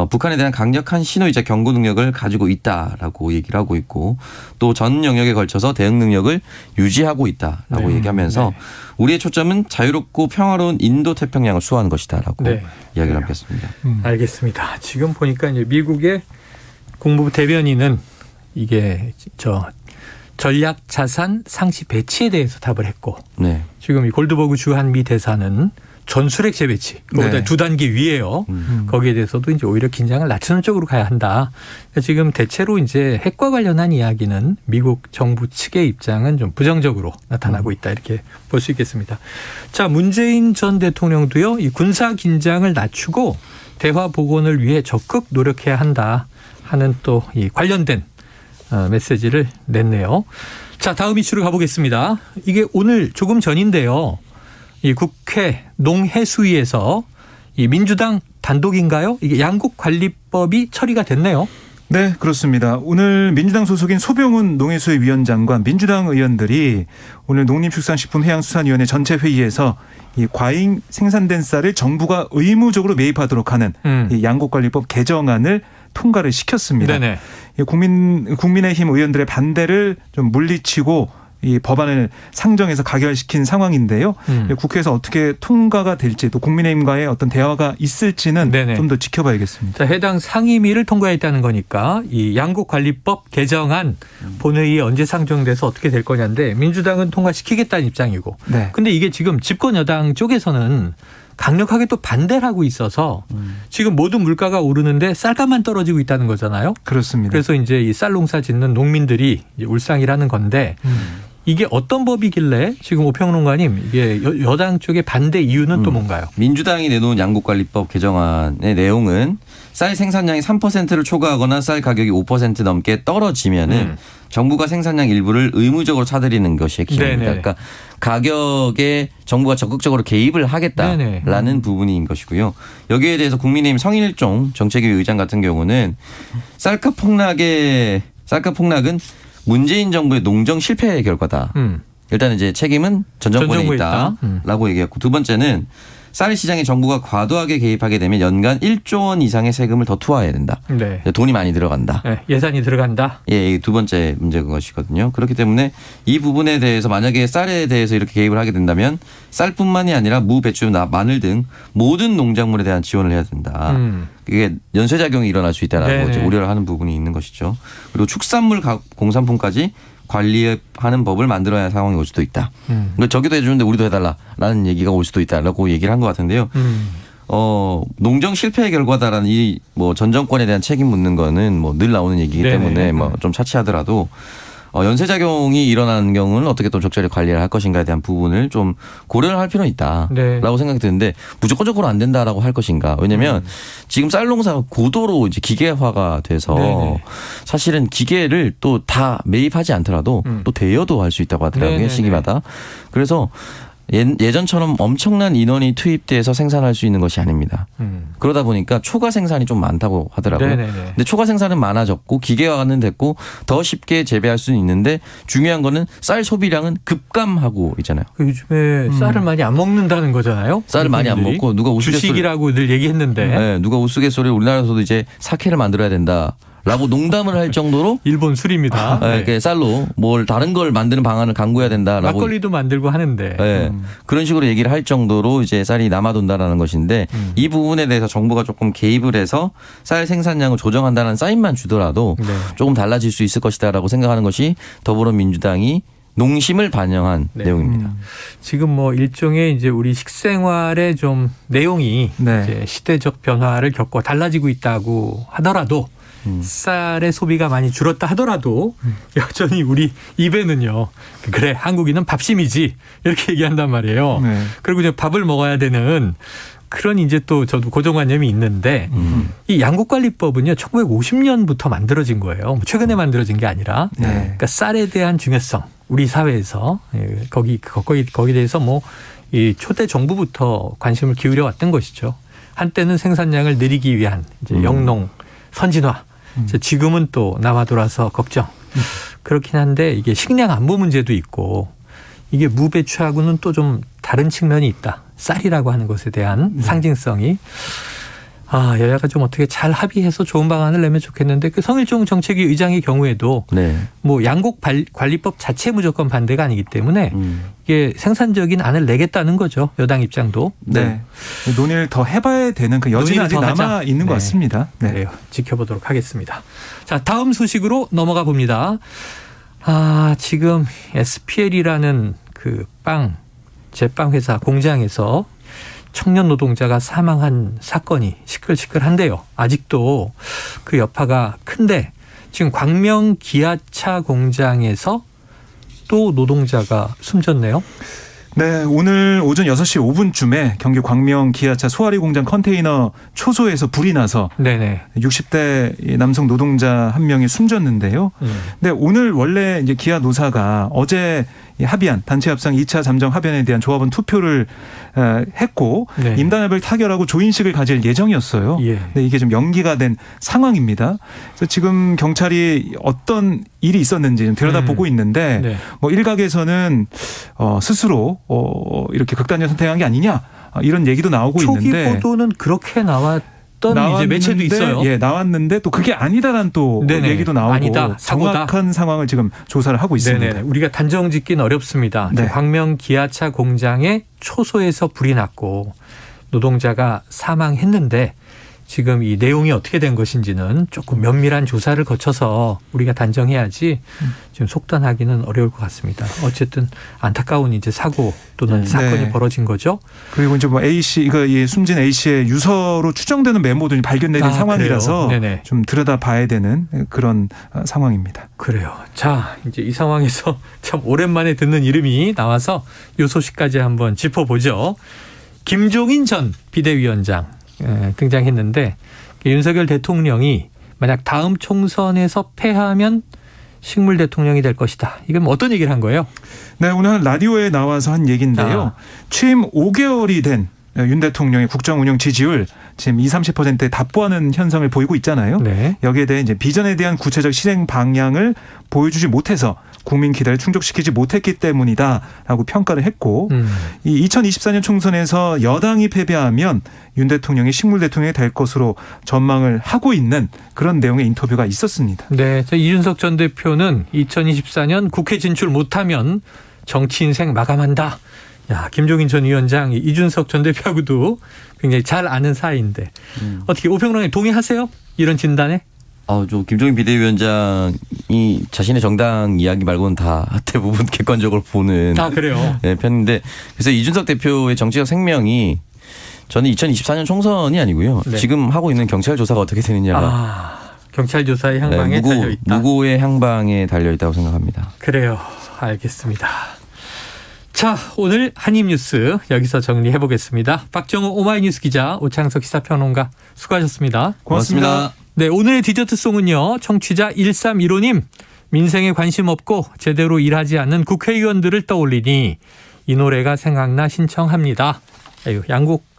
북한에 대한 강력한 신호이자 경고 능력을 가지고 있다라고 얘기를 하고 있고 또 전 영역에 걸쳐서 대응 능력을 유지하고 있다라고 얘기하면서 우리의 초점은 자유롭고 평화로운 인도 태평양을 수호하는 것이다라고 이야기를 하겠습니다. 알겠습니다. 지금 보니까 이제 미국의 국무부 대변인은 이게 전략 자산 상시 배치에 대해서 답을 했고 지금 이 골드버그 주한미 대사는 전술핵 재배치, 그보다 두 단계 위에요. 거기에 대해서도 이제 오히려 긴장을 낮추는 쪽으로 가야 한다. 지금 대체로 이제 핵과 관련한 이야기는 미국 정부 측의 입장은 좀 부정적으로 나타나고 있다 이렇게 볼 수 있겠습니다. 자, 문재인 전 대통령도요, 이 군사 긴장을 낮추고 대화 복원을 위해 적극 노력해야 한다. 하는 또 이 관련된 메시지를 냈네요. 자, 다음 이슈로 가보겠습니다. 이게 오늘 조금 전인데요. 이 국회 농해수위에서 이 민주당 단독인가요? 이게 양곡관리법이 처리가 됐네요. 네, 그렇습니다. 오늘 민주당 소속인 소병훈 농해수위 위원장과 민주당 의원들이 오늘 농림축산식품해양수산위원회 전체 회의에서 이 과잉 생산된 쌀을 정부가 의무적으로 매입하도록 하는 이 양곡관리법 개정안을 통과를 시켰습니다. 네네. 국민의힘 의원들의 반대를 좀 물리치고 이 법안을 상정해서 가결시킨 상황인데요. 국회에서 어떻게 통과가 될지 또 국민의힘과의 어떤 대화가 있을지는 좀 더 지켜봐야겠습니다. 자, 해당 상임위를 통과했다는 거니까 이 양곡관리법 개정안 본회의에 언제 상정돼서 어떻게 될 거냐인데 민주당은 통과시키겠다는 입장이고. 네. 근데 이게 지금 집권 여당 쪽에서는 강력하게 또 반대를 하고 있어서 지금 모든 물가가 오르는데 쌀값만 떨어지고 있다는 거잖아요. 그렇습니다. 그래서 이제 이 쌀 농사 짓는 농민들이 이제 울상이라는 건데 이게 어떤 법이길래 지금 오평론가님 이게 여당 쪽의 반대 이유는 또 뭔가요? 민주당이 내놓은 양곡관리법 개정안의 내용은 쌀 생산량이 3%를 초과하거나 쌀 가격이 5% 넘게 떨어지면은 정부가 생산량 일부를 의무적으로 사들이는 것이 핵심입니다. 네네. 그러니까 가격에 정부가 적극적으로 개입을 하겠다라는 부분인 것이고요. 여기에 대해서 국민의힘 성일종 정책위 의장 같은 경우는 쌀값 폭락은 문재인 정부의 농정 실패의 결과다. 일단 이제 책임은 전 정권에 있다라고 얘기했고, 두 번째는 쌀 시장에 정부가 과도하게 개입하게 되면 연간 1조 원 이상의 세금을 더 투하해야 된다. 네. 돈이 많이 들어간다. 네, 예산이 들어간다. 예, 두 번째 문제인 것이거든요. 그렇기 때문에 이 부분에 대해서 만약에 쌀에 대해서 이렇게 개입을 하게 된다면 쌀뿐만이 아니라 무, 배추, 마늘 등 모든 농작물에 대한 지원을 해야 된다. 그게 연쇄작용이 일어날 수 있다라고 우려를 하는 부분이 있는 것이죠. 그리고 축산물 공산품까지 관리하는 법을 만들어야 할 상황이 올 수도 있다. 그러니까 저기도 해주는데 우리도 해달라라는 얘기가 올 수도 있다라고 얘기를 한 것 같은데요. 농정 실패의 결과다라는 이 뭐 전 정권에 대한 책임 묻는 거는 뭐 늘 나오는 얘기이기 때문에 뭐 좀 차치하더라도 연쇄작용이 일어나는 경우는 어떻게 또 적절히 관리를 할 것인가에 대한 부분을 좀 고려를 할 필요는 있다라고 생각이 드는데 무조건적으로 안 된다라고 할 것인가. 왜냐하면 지금 쌀 농사가 고도로 이제 기계화가 돼서 사실은 기계를 또 다 매입하지 않더라도 또 대여도 할 수 있다고 하더라고요. 시기마다. 그래서 예전처럼 엄청난 인원이 투입돼서 생산할 수 있는 것이 아닙니다. 그러다 보니까 초과 생산이 좀 많다고 하더라고요. 근데 초과 생산은 많아졌고 기계화는 됐고 더 쉽게 재배할 수는 있는데 중요한 거는 쌀 소비량은 급감하고 있잖아요. 요즘에 쌀을 많이 안 먹는다는 거잖아요. 쌀을 많이 안 먹고 누가 주식이라고 늘 얘기했는데 네, 누가 우스갯소리를 우리나라에서도 이제 사케를 만들어야 된다. 라고 농담을 할 정도로 일본 술입니다. 네. 쌀로 뭘 다른 걸 만드는 방안을 강구해야 된다라고 막걸리도 만들고 하는데 네. 그런 식으로 얘기를 할 정도로 이제 쌀이 남아돈다라는 것인데 이 부분에 대해서 정부가 조금 개입을 해서 쌀 생산량을 조정한다는 사인만 주더라도 조금 달라질 수 있을 것이다라고 생각하는 것이 더불어민주당이 농심을 반영한 내용입니다. 지금 뭐 일종의 이제 우리 식생활의 좀 내용이 이제 시대적 변화를 겪고 달라지고 있다고 하더라도 쌀의 소비가 많이 줄었다 하더라도 여전히 우리 입에는요. 그래 한국인은 밥심이지 이렇게 얘기한단 말이에요. 그리고 이제 밥을 먹어야 되는 그런 이제 또 저도 고정관념이 있는데 이 양곡관리법은요 1950년부터 만들어진 거예요. 최근에 만들어진 게 아니라 그러니까 쌀에 대한 중요성 우리 사회에서 거기에 대해서 뭐 이 초대 정부부터 관심을 기울여 왔던 것이죠. 한때는 생산량을 늘리기 위한 이제 영농 선진화. 지금은 또 남아 돌아서 걱정. 그렇긴 한데 이게 식량 안보 문제도 있고 이게 무 배추하고는 또 좀 다른 측면이 있다. 쌀이라고 하는 것에 대한 상징성이. 여야가 좀 어떻게 잘 합의해서 좋은 방안을 내면 좋겠는데 그 성일종 정책위 의장의 경우에도 뭐 양곡관리법 자체 무조건 반대가 아니기 때문에 이게 생산적인 안을 내겠다는 거죠. 여당 입장도. 논의를 더 해봐야 되는 그 여지는 아직 남아 있는 것 같습니다. 그래요. 지켜보도록 하겠습니다. 자, 다음 소식으로 넘어가 봅니다. 지금 SPL이라는 그 제빵 회사 공장에서 청년 노동자가 사망한 사건이 시끌시끌한데요. 아직도 그 여파가 큰데 지금 광명 기아차 공장에서 또 노동자가 숨졌네요. 네, 오늘 오전 6시 5분쯤에 경기 광명 기아차 소화리 공장 컨테이너 초소에서 불이 나서 네네. 60대 남성 노동자 한 명이 숨졌는데요. 근데 오늘 원래 이제 기아 노사가 어제 합의안 단체 협상 2차 잠정 합의안에 대한 조합원 투표를 했고 네. 임단협을 타결하고 조인식을 가질 예정이었어요. 예. 근데 이게 좀 연기가 된 상황입니다. 그래서 지금 경찰이 어떤 일이 있었는지 좀 들여다보고 있는데 네. 뭐 일각에서는 스스로 이렇게 극단적 선택한 게 아니냐 이런 얘기도 나오고 초기 있는데 보도는 그렇게 나왔던 이제 매체도 있어요. 예, 나왔는데 또 그게 아니다라는 또 네네. 얘기도 나오고 아니다, 사고다. 정확한 상황을 지금 조사를 하고 있습니다. 네네. 우리가 단정짓기는 어렵습니다. 네. 광명 기아차 공장의 초소에서 불이 났고 노동자가 사망했는데 지금 이 내용이 어떻게 된 것인지는 조금 면밀한 조사를 거쳐서 우리가 단정해야지 지금 속단하기는 어려울 것 같습니다. 어쨌든 안타까운 이제 사고 또는 사건이 네. 벌어진 거죠. 그리고 이제 뭐 A 씨, 이거 숨진 A 씨의 유서로 추정되는 메모도 발견되는 상황이라서 좀 들여다봐야 되는 그런 상황입니다. 그래요. 자, 이제 이 상황에서 참 오랜만에 듣는 이름이 나와서 이 소식까지 한번 짚어보죠. 김종인 전 비대위원장 등장했는데 윤석열 대통령이 만약 다음 총선에서 패하면 식물 대통령이 될 것이다. 이건 뭐 어떤 얘기를 한 거예요? 네, 오늘 라디오에 나와서 한 얘기인데요. 취임 5개월이 된 윤 대통령의 국정 운영 지지율 지금 20-30%에 답보하는 현상을 보이고 있잖아요. 네. 여기에 대해 이제 비전에 대한 구체적 실행 방향을 보여주지 못해서 국민 기대를 충족시키지 못했기 때문이다라고 평가를 했고 이 2024년 총선에서 여당이 패배하면 윤 대통령이 식물 대통령이 될 것으로 전망을 하고 있는 그런 내용의 인터뷰가 있었습니다. 네, 이준석 전 대표는 2024년 국회 진출 못하면 정치 인생 마감한다. 야, 김종인 전 위원장, 이준석 전 대표하고도 굉장히 잘 아는 사이인데 어떻게 오평론가님 동의하세요? 이런 진단에? 저 김종인 비대위원장이 자신의 정당 이야기 말고는 다 대부분 객관적으로 보는 그래요? 네, 편인데 그래서 이준석 대표의 정치적 생명이 저는 2024년 총선이 아니고요. 네. 지금 하고 있는 경찰 조사가 어떻게 되느냐가 경찰 조사의 향방에 달려있다. 무고의 향방에 달려있다고 생각합니다. 그래요. 알겠습니다. 자, 오늘 한입뉴스 여기서 정리해보겠습니다. 박정호 오마이뉴스 기자, 오창석 시사평론가 수고하셨습니다. 고맙습니다. 네, 오늘의 디저트송은요. 청취자 1315님. 민생에 관심 없고 제대로 일하지 않는 국회의원들을 떠올리니 이 노래가 생각나 신청합니다. 아유,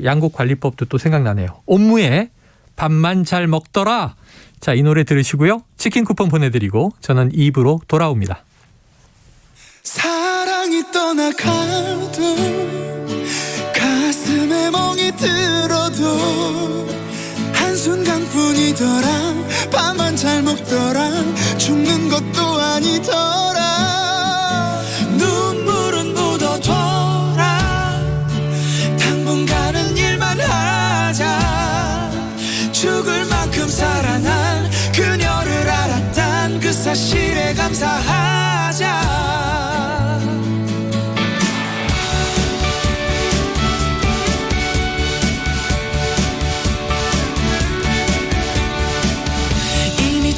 양곡관리법도 또 생각나네요. 옴무에 밥만 잘 먹더라. 자, 이 노래 들으시고요. 치킨 쿠폰 보내드리고 저는 2부로 돌아옵니다. 사랑이 떠나가도 가슴에 멍이 들어도 한순간뿐이더라. 밥만 잘 먹더라. 죽는 것도 아니더라. 눈물은 묻어둬라. 당분간은 일만 하자. 죽을 만큼 사랑한 그녀를 알았단 그 사실에 감사하자.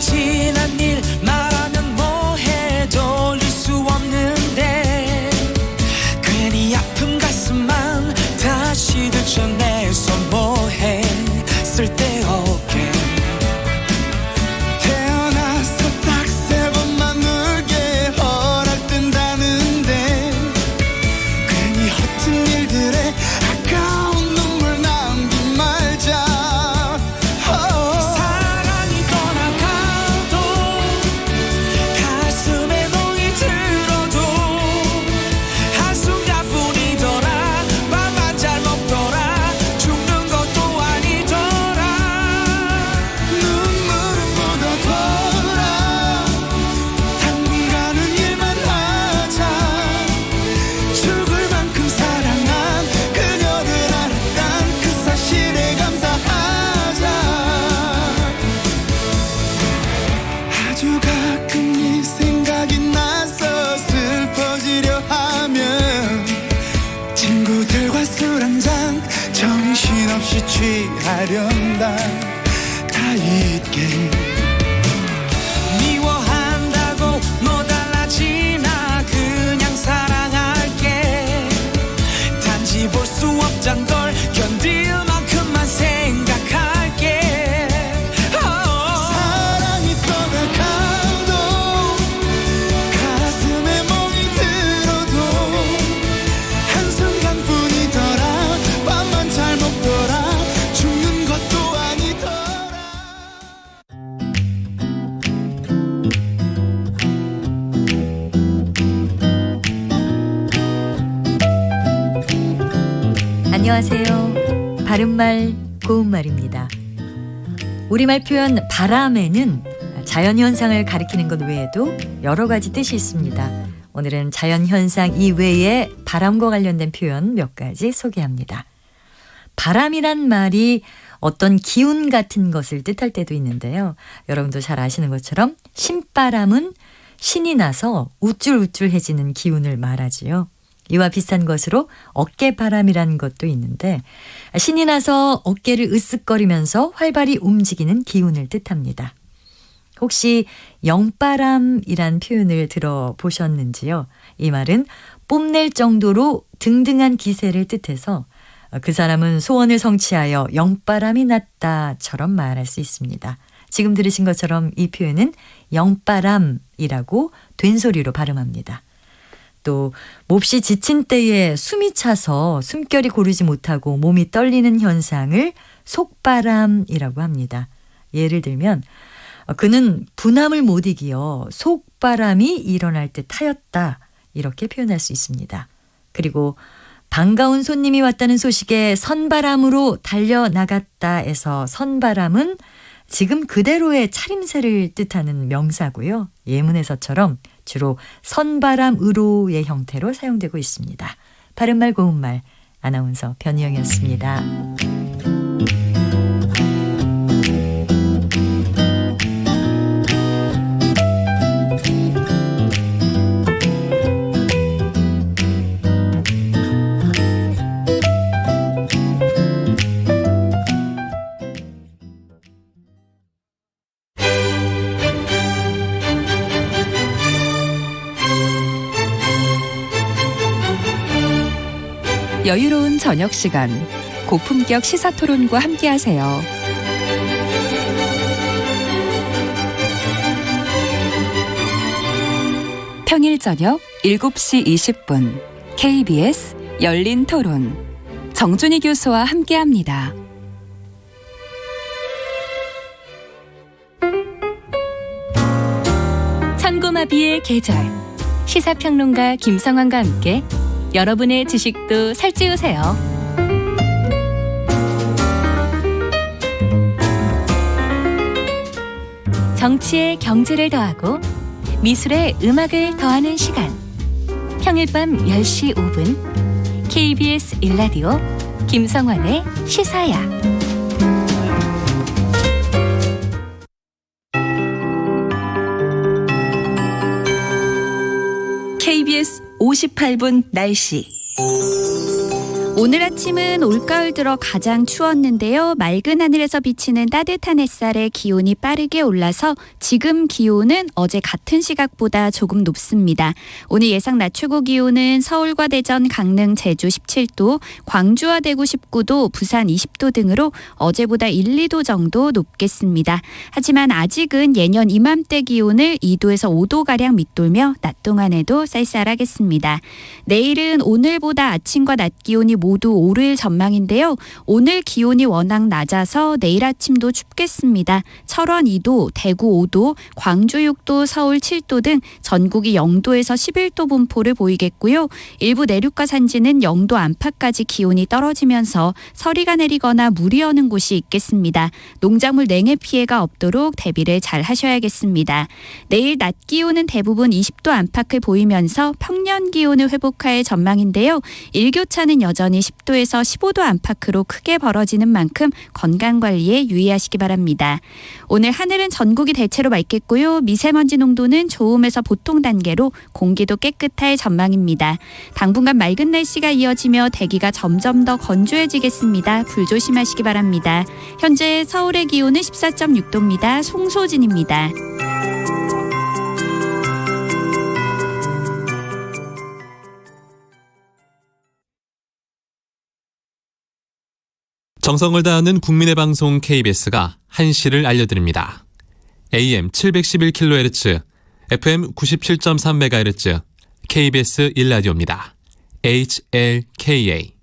지난 일 말하면 뭐해 돌릴 수 없는데 괜히 아픈 가슴만 다시 들춰내서 뭐해 쓸데없게 태어나서 딱 3번만 울게 허락된다는데 괜히 허튼 일들에 아까운 눈물 남긴 말자. 정신없이 취하련다 다 잊게 미워한다고 뭐 달라지나 그냥 사랑할게 안녕하세요. 바른말 고운말입니다. 우리말 표현 바람에는 자연현상을 가리키는 것 외에도 여러 가지 뜻이 있습니다. 오늘은 자연현상 이외에 바람과 관련된 표현 몇 가지 소개합니다. 바람이란 말이 어떤 기운 같은 것을 뜻할 때도 있는데요. 여러분도 잘 아시는 것처럼 신바람은 신이 나서 우쭐우쭐해지는 기운을 말하지요. 이와 비슷한 것으로 어깨바람이라는 것도 있는데 신이 나서 어깨를 으쓱거리면서 활발히 움직이는 기운을 뜻합니다. 혹시 영바람이란 표현을 들어보셨는지요? 이 말은 뽐낼 정도로 등등한 기세를 뜻해서 그 사람은 소원을 성취하여 영바람이 났다처럼 말할 수 있습니다. 지금 들으신 것처럼 이 표현은 영바람이라고 된소리로 발음합니다. 또 몹시 지친 때에 숨이 차서 숨결이 고르지 못하고 몸이 떨리는 현상을 속바람이라고 합니다. 예를 들면 그는 분함을 못 이기어 속바람이 일어날 듯 하였다 이렇게 표현할 수 있습니다. 그리고 반가운 손님이 왔다는 소식에 선바람으로 달려나갔다에서 선바람은 지금 그대로의 차림새를 뜻하는 명사고요. 예문에서처럼 주로 선바람으로의 형태로 사용되고 있습니다. 바른말 고운말 아나운서 변희영이었습니다. 여유로운 저녁 시간, 고품격 시사토론과 함께하세요. 평일 저녁 7시 20분 KBS 열린 토론 정준희 교수와 함께합니다. 천고마비의 계절, 시사평론가 김성환과 함께 여러분의 지식도 살찌우세요. 정치에 경제를 더하고 미술에 음악을 더하는 시간. 평일 밤 10시 5분 KBS 1라디오 김성환의 시사야. KBS 58분 날씨. 오늘 아침은 올가을 들어 가장 추웠는데요. 맑은 하늘에서 비치는 따뜻한 햇살에 기온이 빠르게 올라서 지금 기온은 어제 같은 시각보다 조금 높습니다. 오늘 예상 낮 최고 기온은 서울과 대전, 강릉, 제주 17도, 광주와 대구 19도, 부산 20도 등으로 어제보다 1, 2도 정도 높겠습니다. 하지만 아직은 예년 이맘때 기온을 2도에서 5도가량 밑돌며 낮 동안에도 쌀쌀하겠습니다. 내일은 오늘보다 아침과 낮 기온이 모두 오를 전망인데요. 오늘 기온이 워낙 낮아서 내일 아침도 춥겠습니다. 철원 2도, 대구 5도, 광주 6도, 서울 7도 등 전국이 0도에서 11도 분포를 보이겠고요. 일부 내륙과 산지는 0도 안팎까지 기온이 떨어지면서 서리가 내리거나 물이 어는 곳이 있겠습니다. 농작물 냉해 피해가 없도록 대비를 잘 하셔야겠습니다. 내일 낮 기온은 대부분 20도 안팎을 보이면서 평년 기온을 회복할 전망인데요. 일교차는 여전히 10도에서 15도 안팎으로 크게 벌어지는 만큼 건강관리에 유의하시기 바랍니다. 오늘 하늘은 전국이 대체로 맑겠고요. 미세먼지 농도는 좋음에서 보통 단계로 공기도 깨끗할 전망입니다. 당분간 맑은 날씨가 이어지며 대기가 점점 더 건조해지겠습니다. 불 조심하시기 바랍니다. 현재 서울의 기온은 14.6도입니다. 송소진입니다. 정성을 다하는 국민의 방송 KBS가 한시를 알려드립니다. AM 711kHz, FM 97.3MHz, KBS 1라디오입니다. HLKA.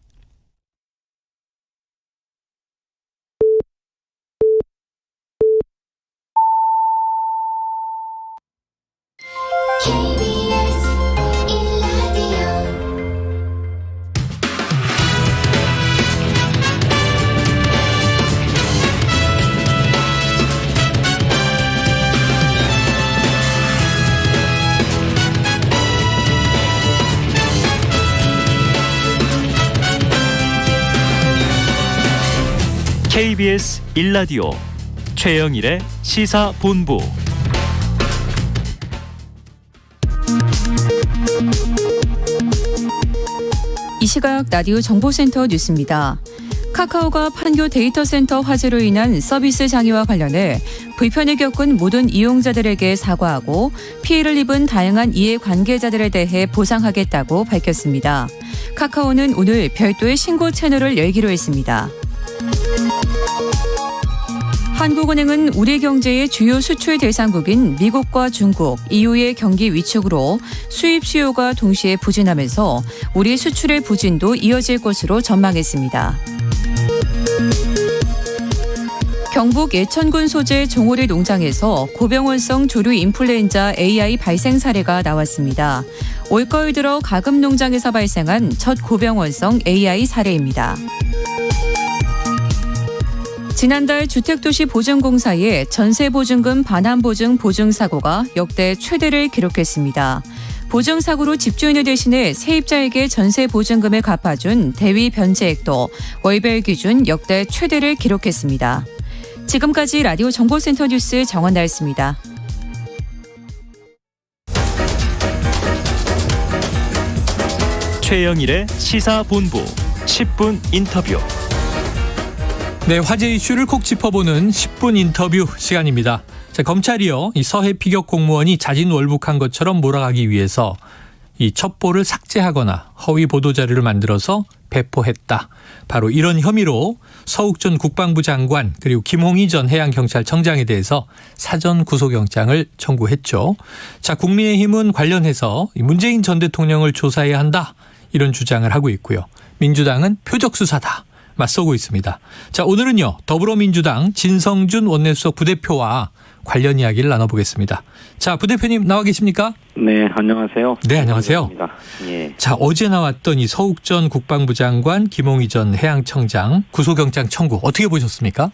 KBS 1라디오 최영일의 시사본부. 이 시각 라디오 정보센터 뉴스입니다. 카카오가 판교 데이터 센터 화재로 인한 서비스 장애와 관련해 불편을 겪은 모든 이용자들에게 사과하고 피해를 입은 다양한 이해관계자들에 대해 보상하겠다고 밝혔습니다. 카카오는 오늘 별도의 신고 채널을 열기로 했습니다. 한국은행은 우리 경제의 주요 수출 대상국인 미국과 중국, EU의 경기 위축으로 수입 수요가 동시에 부진하면서 우리 수출의 부진도 이어질 것으로 전망했습니다. 경북 예천군 소재 종오리 농장에서 고병원성 조류 인플루엔자 AI 발생 사례가 나왔습니다. 올가을 들어 가금 농장에서 발생한 첫 고병원성 AI 사례입니다. 지난달 주택도시보증공사의 전세보증금 반환보증 보증사고가 역대 최대를 기록했습니다. 보증사고로 집주인을 대신해 세입자에게 전세보증금을 갚아준 대위 변제액도 월별 기준 역대 최대를 기록했습니다. 지금까지 라디오 정보센터 뉴스 정원나였습니다. 최영일의 시사본부 10분 인터뷰. 네, 화제 이슈를 콕 짚어보는 10분 인터뷰 시간입니다. 자, 검찰이요, 이 서해 피격 공무원이 자진 월북한 것처럼 몰아가기 위해서 이 첩보를 삭제하거나 허위 보도 자료를 만들어서 배포했다. 바로 이런 혐의로 서욱 전 국방부 장관 그리고 김홍희 전 해양경찰청장에 대해서 사전 구속영장을 청구했죠. 자, 국민의힘은 관련해서 문재인 전 대통령을 조사해야 한다. 이런 주장을 하고 있고요. 민주당은 표적 수사다. 맞서고 있습니다. 자, 오늘은요, 더불어민주당 진성준 원내수석 부대표와 관련 이야기를 나눠보겠습니다. 자, 부대표님 나와 계십니까? 네, 안녕하세요. 네, 안녕하세요. 예. 자, 어제 나왔던 이 서욱 전 국방부 장관, 김홍희 전 해양청장 구속영장 청구 어떻게 보셨습니까?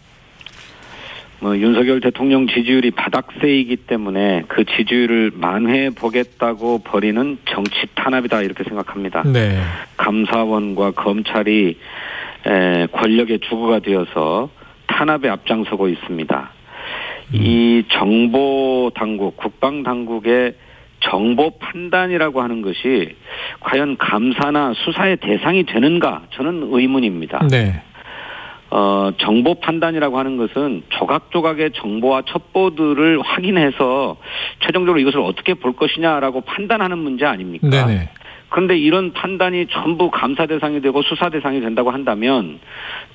윤석열 대통령 지지율이 바닥세이기 때문에 그 지지율을 만회해 보겠다고 벌이는 정치 탄압이다 이렇게 생각합니다. 네. 감사원과 검찰이 권력의 주구가 되어서 탄압에 앞장서고 있습니다. 이 정보 당국, 국방 당국의 정보 판단이라고 하는 것이 과연 감사나 수사의 대상이 되는가? 저는 의문입니다. 네. 정보 판단이라고 하는 것은 조각조각의 정보와 첩보들을 확인해서 최종적으로 이것을 어떻게 볼 것이냐라고 판단하는 문제 아닙니까? 네네. 그런데 이런 판단이 전부 감사 대상이 되고 수사 대상이 된다고 한다면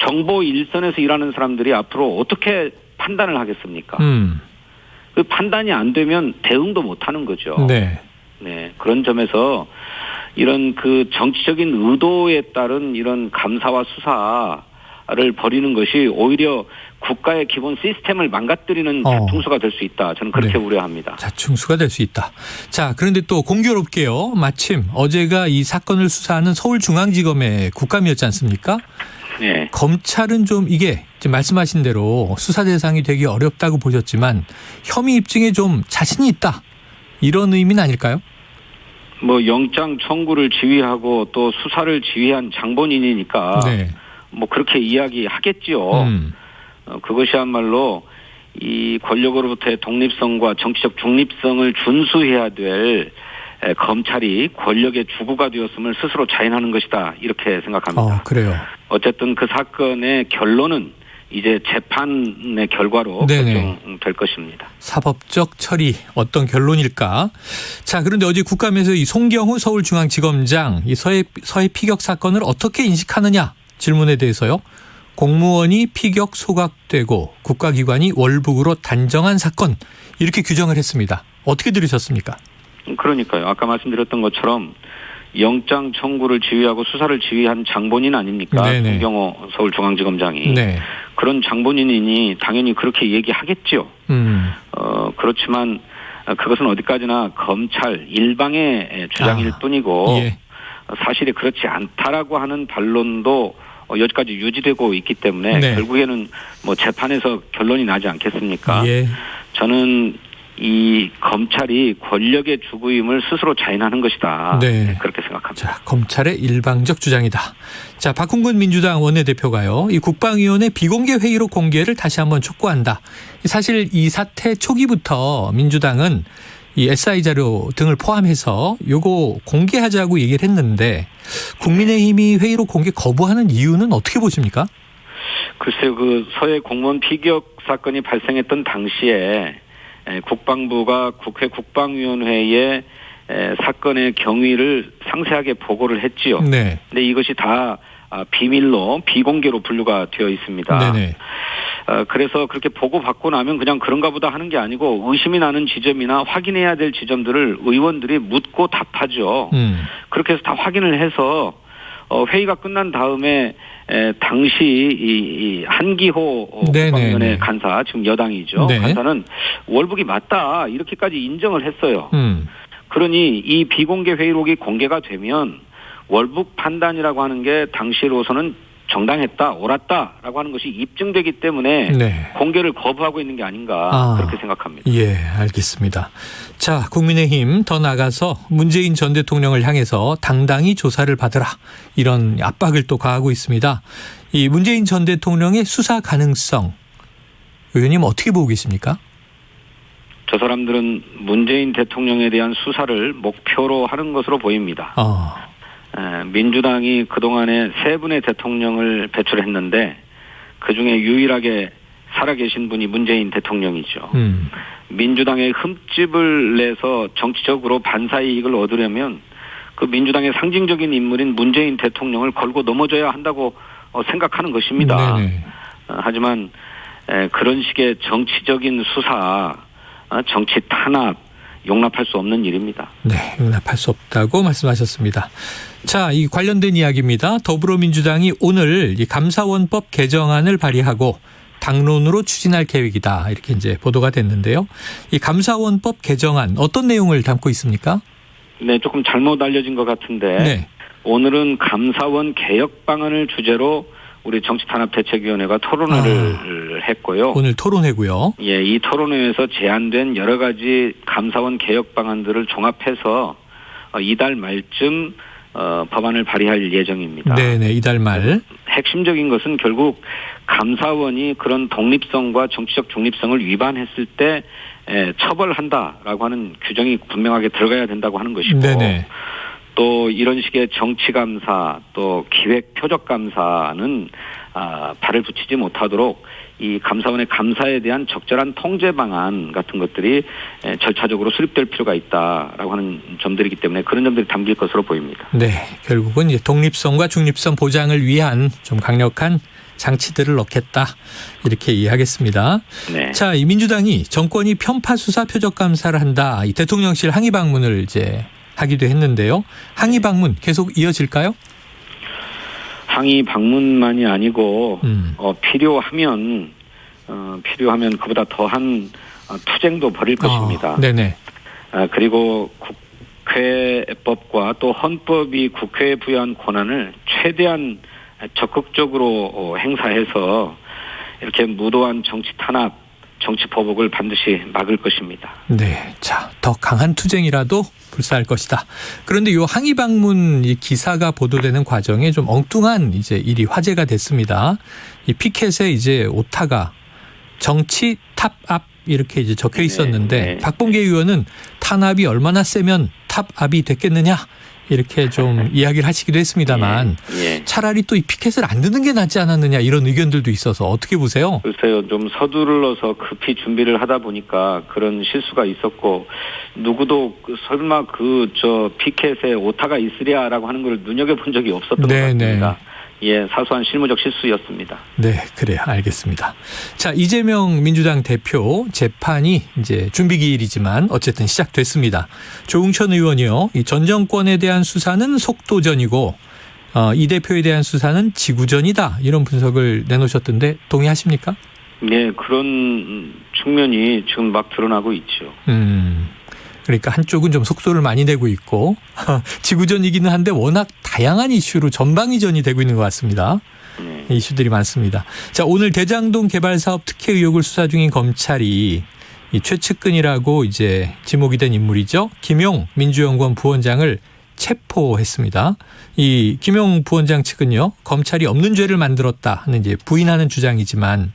정보 일선에서 일하는 사람들이 앞으로 어떻게 판단을 하겠습니까? 그 판단이 안 되면 대응도 못 하는 거죠. 네. 네. 그런 점에서 이런 그 정치적인 의도에 따른 이런 감사와 수사를 벌이는 것이 오히려 국가의 기본 시스템을 망가뜨리는 자충수가 될 수 있다. 저는 그렇게 우려합니다. 자충수가 될 수 있다. 자, 그런데 또 공교롭게요. 마침 어제가 이 사건을 수사하는 서울중앙지검의 국감이었지 않습니까? 네. 검찰은 좀 이게 지금 말씀하신 대로 수사 대상이 되기 어렵다고 보셨지만 혐의 입증에 좀 자신이 있다. 이런 의미는 아닐까요? 영장 청구를 지휘하고 또 수사를 지휘한 장본인이니까 네. 그렇게 이야기하겠지요. 그것이야말로 이 권력으로부터의 독립성과 정치적 중립성을 준수해야 될 검찰이 권력의 주구가 되었음을 스스로 자인하는 것이다. 이렇게 생각합니다. 그래요. 어쨌든 그 사건의 결론은 이제 재판의 결과로 결정될 것입니다. 사법적 처리 어떤 결론일까? 자, 그런데 어제 국감에서 이 송경우 서울중앙지검장 이 서해 피격 사건을 어떻게 인식하느냐 질문에 대해서요. 공무원이 피격 소각되고 국가기관이 월북으로 단정한 사건 이렇게 규정을 했습니다. 어떻게 들으셨습니까? 그러니까요. 아까 말씀드렸던 것처럼 영장 청구를 지휘하고 수사를 지휘한 장본인 아닙니까? 송경호 서울중앙지검장이. 네. 그런 장본인이니 당연히 그렇게 얘기하겠죠. 그렇지만 그것은 어디까지나 검찰 일방의 주장일 뿐이고 예. 사실이 그렇지 않다라고 하는 반론도 여기까지 유지되고 있기 때문에 결국에는 재판에서 결론이 나지 않겠습니까? 예. 저는 이 검찰이 권력의 주구임을 스스로 자인하는 것이다. 네. 그렇게 생각합니다. 자, 검찰의 일방적 주장이다. 자, 박홍근 민주당 원내대표가요. 이 국방위원회 비공개 회의로 공개를 다시 한번 촉구한다. 사실 이 사태 초기부터 민주당은 이 SI 자료 등을 포함해서 요거 공개하자고 얘기를 했는데 국민의힘이 회의로 공개 거부하는 이유는 어떻게 보십니까? 글쎄요, 그 서해 공무원 피격 사건이 발생했던 당시에 국방부가 국회 국방위원회에 사건의 경위를 상세하게 보고를 했지요. 네. 근데 이것이 다 비밀로 비공개로 분류가 되어 있습니다. 네네. 그래서 그렇게 보고받고 나면 그냥 그런가 보다 하는 게 아니고 의심이 나는 지점이나 확인해야 될 지점들을 의원들이 묻고 답하죠. 그렇게 해서 다 확인을 해서 회의가 끝난 다음에 당시 이 한기호 국방위원회 간사, 지금 여당이죠. 네. 간사는 월북이 맞다 이렇게까지 인정을 했어요. 그러니 이 비공개 회의록이 공개가 되면 월북 판단이라고 하는 게 당시로서는 정당했다, 옳았다라고 하는 것이 입증되기 때문에 네. 공개를 거부하고 있는 게 아닌가 그렇게 생각합니다. 예, 알겠습니다. 자, 국민의힘 더 나가서 문재인 전 대통령을 향해서 당당히 조사를 받으라 이런 압박을 또 가하고 있습니다. 이 문재인 전 대통령의 수사 가능성 의원님 어떻게 보고 계십니까? 저 사람들은 문재인 대통령에 대한 수사를 목표로 하는 것으로 보입니다. 민주당이 그동안에 3분의 대통령을 배출했는데 그중에 유일하게 살아계신 분이 문재인 대통령이죠. 민주당의 흠집을 내서 정치적으로 반사이익을 얻으려면 그 민주당의 상징적인 인물인 문재인 대통령을 걸고 넘어져야 한다고 생각하는 것입니다. 하지만 그런 식의 정치적인 수사, 정치 탄압 용납할 수 없는 일입니다. 네, 용납할 수 없다고 말씀하셨습니다. 자, 이 관련된 이야기입니다. 더불어민주당이 오늘 이 감사원법 개정안을 발의하고 당론으로 추진할 계획이다. 이렇게 이제 보도가 됐는데요. 이 감사원법 개정안 어떤 내용을 담고 있습니까? 네, 조금 잘못 알려진 것 같은데 네. 오늘은 감사원 개혁 방안을 주제로 우리 정치탄압대책위원회가 토론회를 했고요. 오늘 토론회고요. 예, 이 토론회에서 제안된 여러 가지 감사원 개혁 방안들을 종합해서 이달 말쯤 법안을 발의할 예정입니다. 네네, 이달 말. 핵심적인 것은 결국 감사원이 그런 독립성과 정치적 중립성을 위반했을 때 처벌한다라고 하는 규정이 분명하게 들어가야 된다고 하는 것이고 네네. 또 이런 식의 정치감사 또 기획표적감사는 발을 붙이지 못하도록 이 감사원의 감사에 대한 적절한 통제 방안 같은 것들이 절차적으로 수립될 필요가 있다라고 하는 점들이기 때문에 그런 점들이 담길 것으로 보입니다. 네, 결국은 이제 독립성과 중립성 보장을 위한 좀 강력한 장치들을 넣겠다 이렇게 이해하겠습니다. 네. 자, 이 민주당이 정권이 편파 수사 표적 감사를 한다. 이 대통령실 항의 방문을 이제 하기도 했는데요. 항의 방문 계속 이어질까요? 항의 방문만이 아니고 필요하면 그보다 더한 투쟁도 벌일 것입니다. 네네. 그리고 국회법과 또 헌법이 국회에 부여한 권한을 최대한 적극적으로 행사해서 이렇게 무도한 정치 탄압, 정치 보복을 반드시 막을 것입니다. 네, 자, 더 강한 투쟁이라도 불사할 것이다. 그런데 이 항의 방문 이 기사가 보도되는 과정에 좀 엉뚱한 이제 일이 화제가 됐습니다. 이 피켓에 이제 오타가 정치 탑압 이렇게 이제 적혀 있었는데 박범계 의원은 탄압이 얼마나 세면 탑압이 됐겠느냐 이렇게 좀 이야기를 하시기도 했습니다만 차라리 또 이 피켓을 안 드는 게 낫지 않았느냐 이런 의견들도 있어서 어떻게 보세요? 글쎄요. 좀 서둘러서 급히 준비를 하다 보니까 그런 실수가 있었고 누구도 설마 피켓에 오타가 있으랴라고 하는 걸 눈여겨본 적이 없었던 것 같습니다. 예, 사소한 실무적 실수였습니다. 네, 그래요. 알겠습니다. 자, 이재명 민주당 대표 재판이 이제 준비 기일이지만 어쨌든 시작됐습니다. 조응천 의원이요. 이 전 정권에 대한 수사는 속도전이고 이 대표에 대한 수사는 지구전이다. 이런 분석을 내놓으셨던데 동의하십니까? 네, 그런 측면이 지금 막 드러나고 있죠. 그러니까 한쪽은 좀 속도를 많이 내고 있고 지구전이기는 한데 워낙 다양한 이슈로 전방위전이 되고 있는 것 같습니다. 이슈들이 많습니다. 자, 오늘 대장동 개발 사업 특혜 의혹을 수사 중인 검찰이 이 최측근이라고 이제 지목이 된 인물이죠. 김용 민주연구원 부원장을 체포했습니다. 이 김용 부원장 측은요, 검찰이 없는 죄를 만들었다 하는 이제 부인하는 주장이지만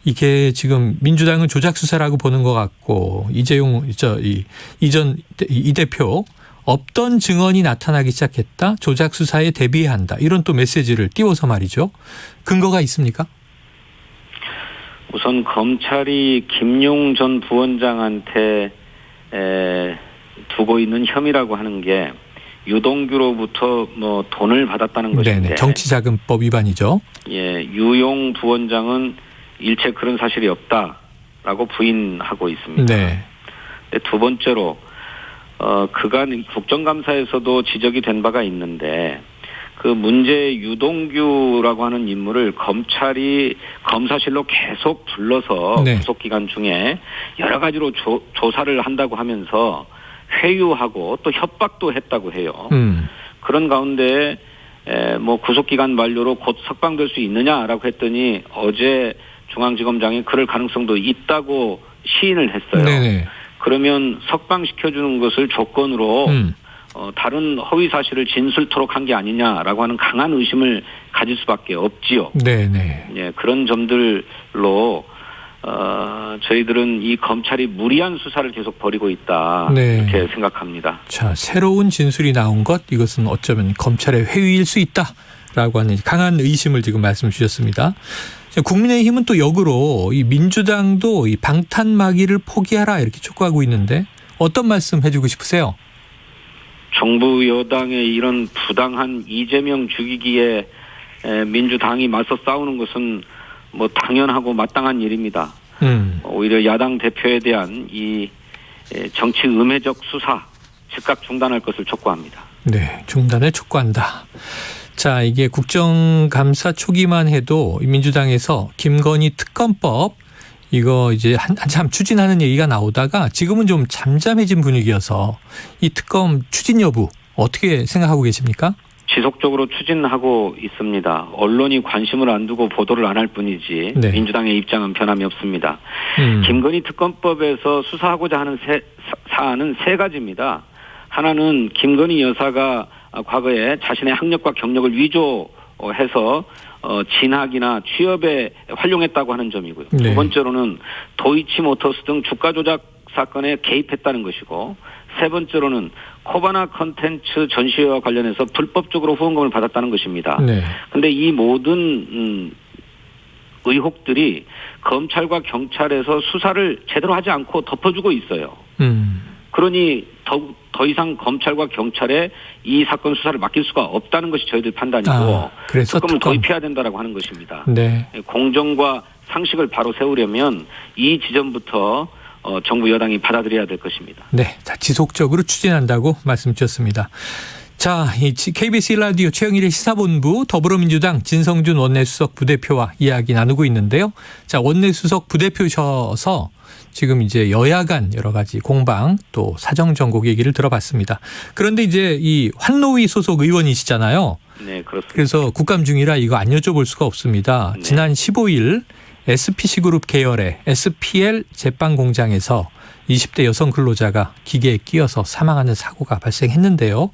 이게 지금 민주당은 조작 수사라고 보는 것 같고 이재용 이 대표 없던 증언이 나타나기 시작했다. 조작 수사에 대비해야 한다. 이런 또 메시지를 띄워서 말이죠. 근거가 있습니까? 우선 검찰이 김용 전 부원장한테 두고 있는 혐의라고 하는 게 유동규로부터 뭐 돈을 받았다는 것인데, 네네, 정치자금법 위반이죠. 예, 유용 부원장은 일체 그런 사실이 없다라고 부인하고 있습니다. 네. 두 번째로 그간 국정감사에서도 지적이 된 바가 있는데 그 문제 유동규라고 하는 인물을 검찰이 검사실로 계속 불러서 네. 구속기간 중에 여러 가지로 조사를 한다고 하면서 회유하고 또 협박도 했다고 해요. 그런 가운데 뭐 구속기간 만료로 곧 석방될 수 있느냐라고 했더니 어제 중앙지검장이 그럴 가능성도 있다고 시인을 했어요. 네네. 그러면 석방시켜주는 것을 조건으로 다른 허위 사실을 진술토록 한 게 아니냐라고 하는 강한 의심을 가질 수밖에 없지요. 네네. 예, 그런 점들로 저희들은 이 검찰이 무리한 수사를 계속 벌이고 있다. 네. 이렇게 생각합니다. 자, 새로운 진술이 나온 것, 이것은 어쩌면 검찰의 회유일 수 있다라고 하는 강한 의심을 지금 말씀 주셨습니다. 국민의힘은 또 역으로 이 민주당도 이 방탄막이를 포기하라 이렇게 촉구하고 있는데 어떤 말씀 해주고 싶으세요? 정부 여당의 이런 부당한 이재명 죽이기에 민주당이 맞서 싸우는 것은 뭐 당연하고 마땅한 일입니다. 오히려 야당 대표에 대한 이 정치 음해적 수사 즉각 중단할 것을 촉구합니다. 네, 중단을 촉구한다. 자, 이게 국정감사 초기만 해도 민주당에서 김건희 특검법 이거 이제 한참 추진하는 얘기가 나오다가 지금은 좀 잠잠해진 분위기여서 이 특검 추진 여부 어떻게 생각하고 계십니까? 지속적으로 추진하고 있습니다. 언론이 관심을 안 두고 보도를 안 할 뿐이지 네. 민주당의 입장은 변함이 없습니다. 김건희 특검법에서 수사하고자 하는 사안은 세 가지입니다. 하나는 김건희 여사가 과거에 자신의 학력과 경력을 위조해서 진학이나 취업에 활용했다고 하는 점이고요. 네. 두 번째로는 도이치모터스 등 주가 조작 사건에 개입했다는 것이고, 세 번째로는 코바나 컨텐츠 전시회와 관련해서 불법적으로 후원금을 받았다는 것입니다. 그런데 이 모든 의혹들이 검찰과 경찰에서 수사를 제대로 하지 않고 덮어주고 있어요. 그러니 더 이상 검찰과 경찰에 이 사건 수사를 맡길 수가 없다는 것이 저희들 판단이고 특검을 도입해야 된다라고 하는 것입니다. 네. 공정과 상식을 바로 세우려면 이 지점부터 정부 여당이 받아들여야 될 것입니다. 네, 자, 지속적으로 추진한다고 말씀 주셨습니다. 자, KBS 1라디오 최영일의 시사본부 더불어민주당 진성준 원내수석 부대표와 이야기 나누고 있는데요. 자, 원내수석 부대표셔서 지금 이제 여야 간 여러 가지 공방 또 사정 전국 얘기를 들어봤습니다. 그런데 이제 이 환노위 소속 의원이시잖아요. 네, 그렇습니다. 그래서 국감 중이라 이거 안 여쭤볼 수가 없습니다. 네. 지난 15일 SPC그룹 계열의 SPL 제빵 공장에서 20대 여성 근로자가 기계에 끼어서 사망하는 사고가 발생했는데요.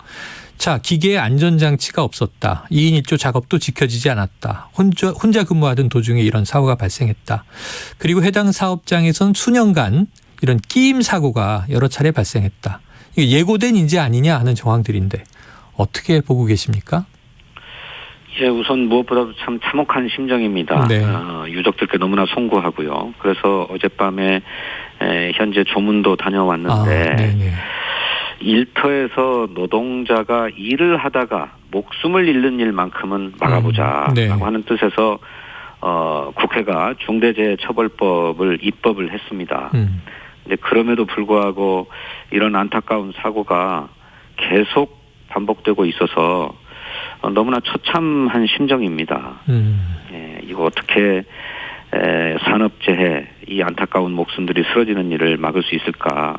자, 기계에 안전장치가 없었다. 2인 1조 작업도 지켜지지 않았다. 혼자 근무하던 도중에 이런 사고가 발생했다. 그리고 해당 사업장에선 수년간 이런 끼임 사고가 여러 차례 발생했다. 이게 예고된 인재 아니냐 하는 정황들인데 어떻게 보고 계십니까? 예, 우선 무엇보다도 참 참혹한 심정입니다. 네. 유족들께 너무나 송구하고요. 그래서 어젯밤에 현재 조문도 다녀왔는데 일터에서 노동자가 일을 하다가 목숨을 잃는 일만큼은 막아보자라고 하는 뜻에서 국회가 중대재해처벌법을 입법을 했습니다. 근데 그럼에도 불구하고 이런 안타까운 사고가 계속 반복되고 있어서 너무나 처참한 심정입니다. 예, 이거 어떻게 산업재해 이 안타까운 목숨들이 쓰러지는 일을 막을 수 있을까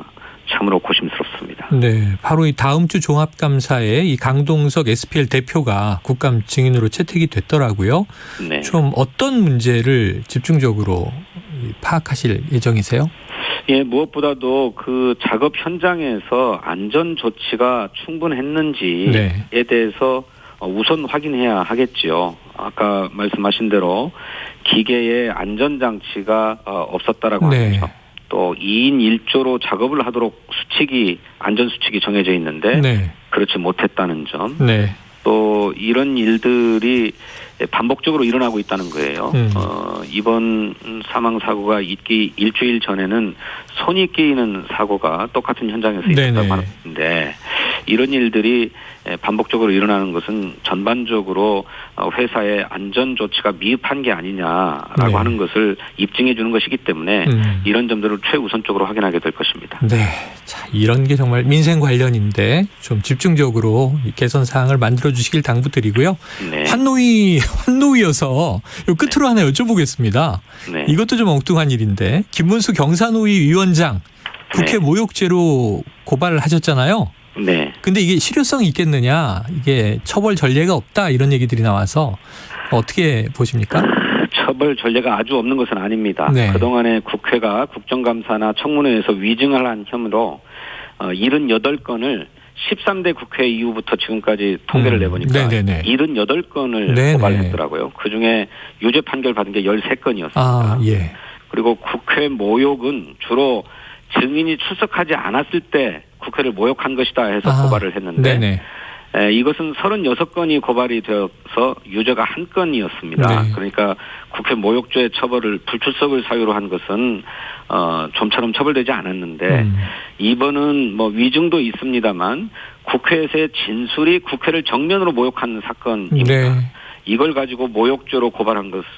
참으로 고심스럽습니다. 네, 바로 이 다음 주 종합감사에 이 강동석 SPL 대표가 국감 증인으로 채택이 됐더라고요. 네. 좀 어떤 문제를 집중적으로 파악하실 예정이세요? 예, 무엇보다도 그 작업 현장에서 안전 조치가 충분했는지에 네. 대해서 우선 확인해야 하겠지요. 아까 말씀하신 대로 기계에 안전장치가 없었다라고 네. 하죠. 또 2인 1조로 작업을 하도록 안전수칙이 정해져 있는데 네. 그렇지 못했다는 점. 네. 또 이런 일들이 반복적으로 일어나고 있다는 거예요. 이번 사망 사고가 있기 일주일 전에는 손이 끼이는 사고가 똑같은 현장에서 있었다고 하는데 이런 일들이 반복적으로 일어나는 것은 전반적으로 회사의 안전 조치가 미흡한 게 아니냐라고 네. 하는 것을 입증해 주는 것이기 때문에 이런 점들을 최우선적으로 확인하게 될 것입니다. 네. 자, 이런 게 정말 민생 관련인데 좀 집중적으로 개선 사항을 만들어 주시길 당부드리고요. 네. 환노위여서 요 끝으로 하나 여쭤보겠습니다. 네. 이것도 좀 엉뚱한 일인데 김문수 경사노위 위원장 국회 네. 모욕죄로 고발을 하셨잖아요. 네. 근데 이게 실효성이 있겠느냐, 이게 처벌 전례가 없다 이런 얘기들이 나와서 어떻게 보십니까? 처벌 전례가 아주 없는 것은 아닙니다. 네. 그동안에 국회가 국정감사나 청문회에서 위증을 한 혐의로 78건을 13대 국회 이후부터 지금까지 통계를 내보니까 네네네. 78건을 네네. 고발했더라고요. 그중에 유죄 판결 받은 게 13건이었습니다. 아, 예. 그리고 국회 모욕은 주로 증인이 출석하지 않았을 때 국회를 모욕한 것이다 해서 고발을 했는데 네네. 이것은 36건이 고발이 되어서 유죄가 1건이었습니다. 네. 그러니까 국회 모욕죄 처벌을 불출석을 사유로 한 것은 좀처럼 처벌되지 않았는데 이번은 뭐 위증도 있습니다만 국회에서의 진술이 국회를 정면으로 모욕한 사건입니다. 네. 이걸 가지고 모욕죄로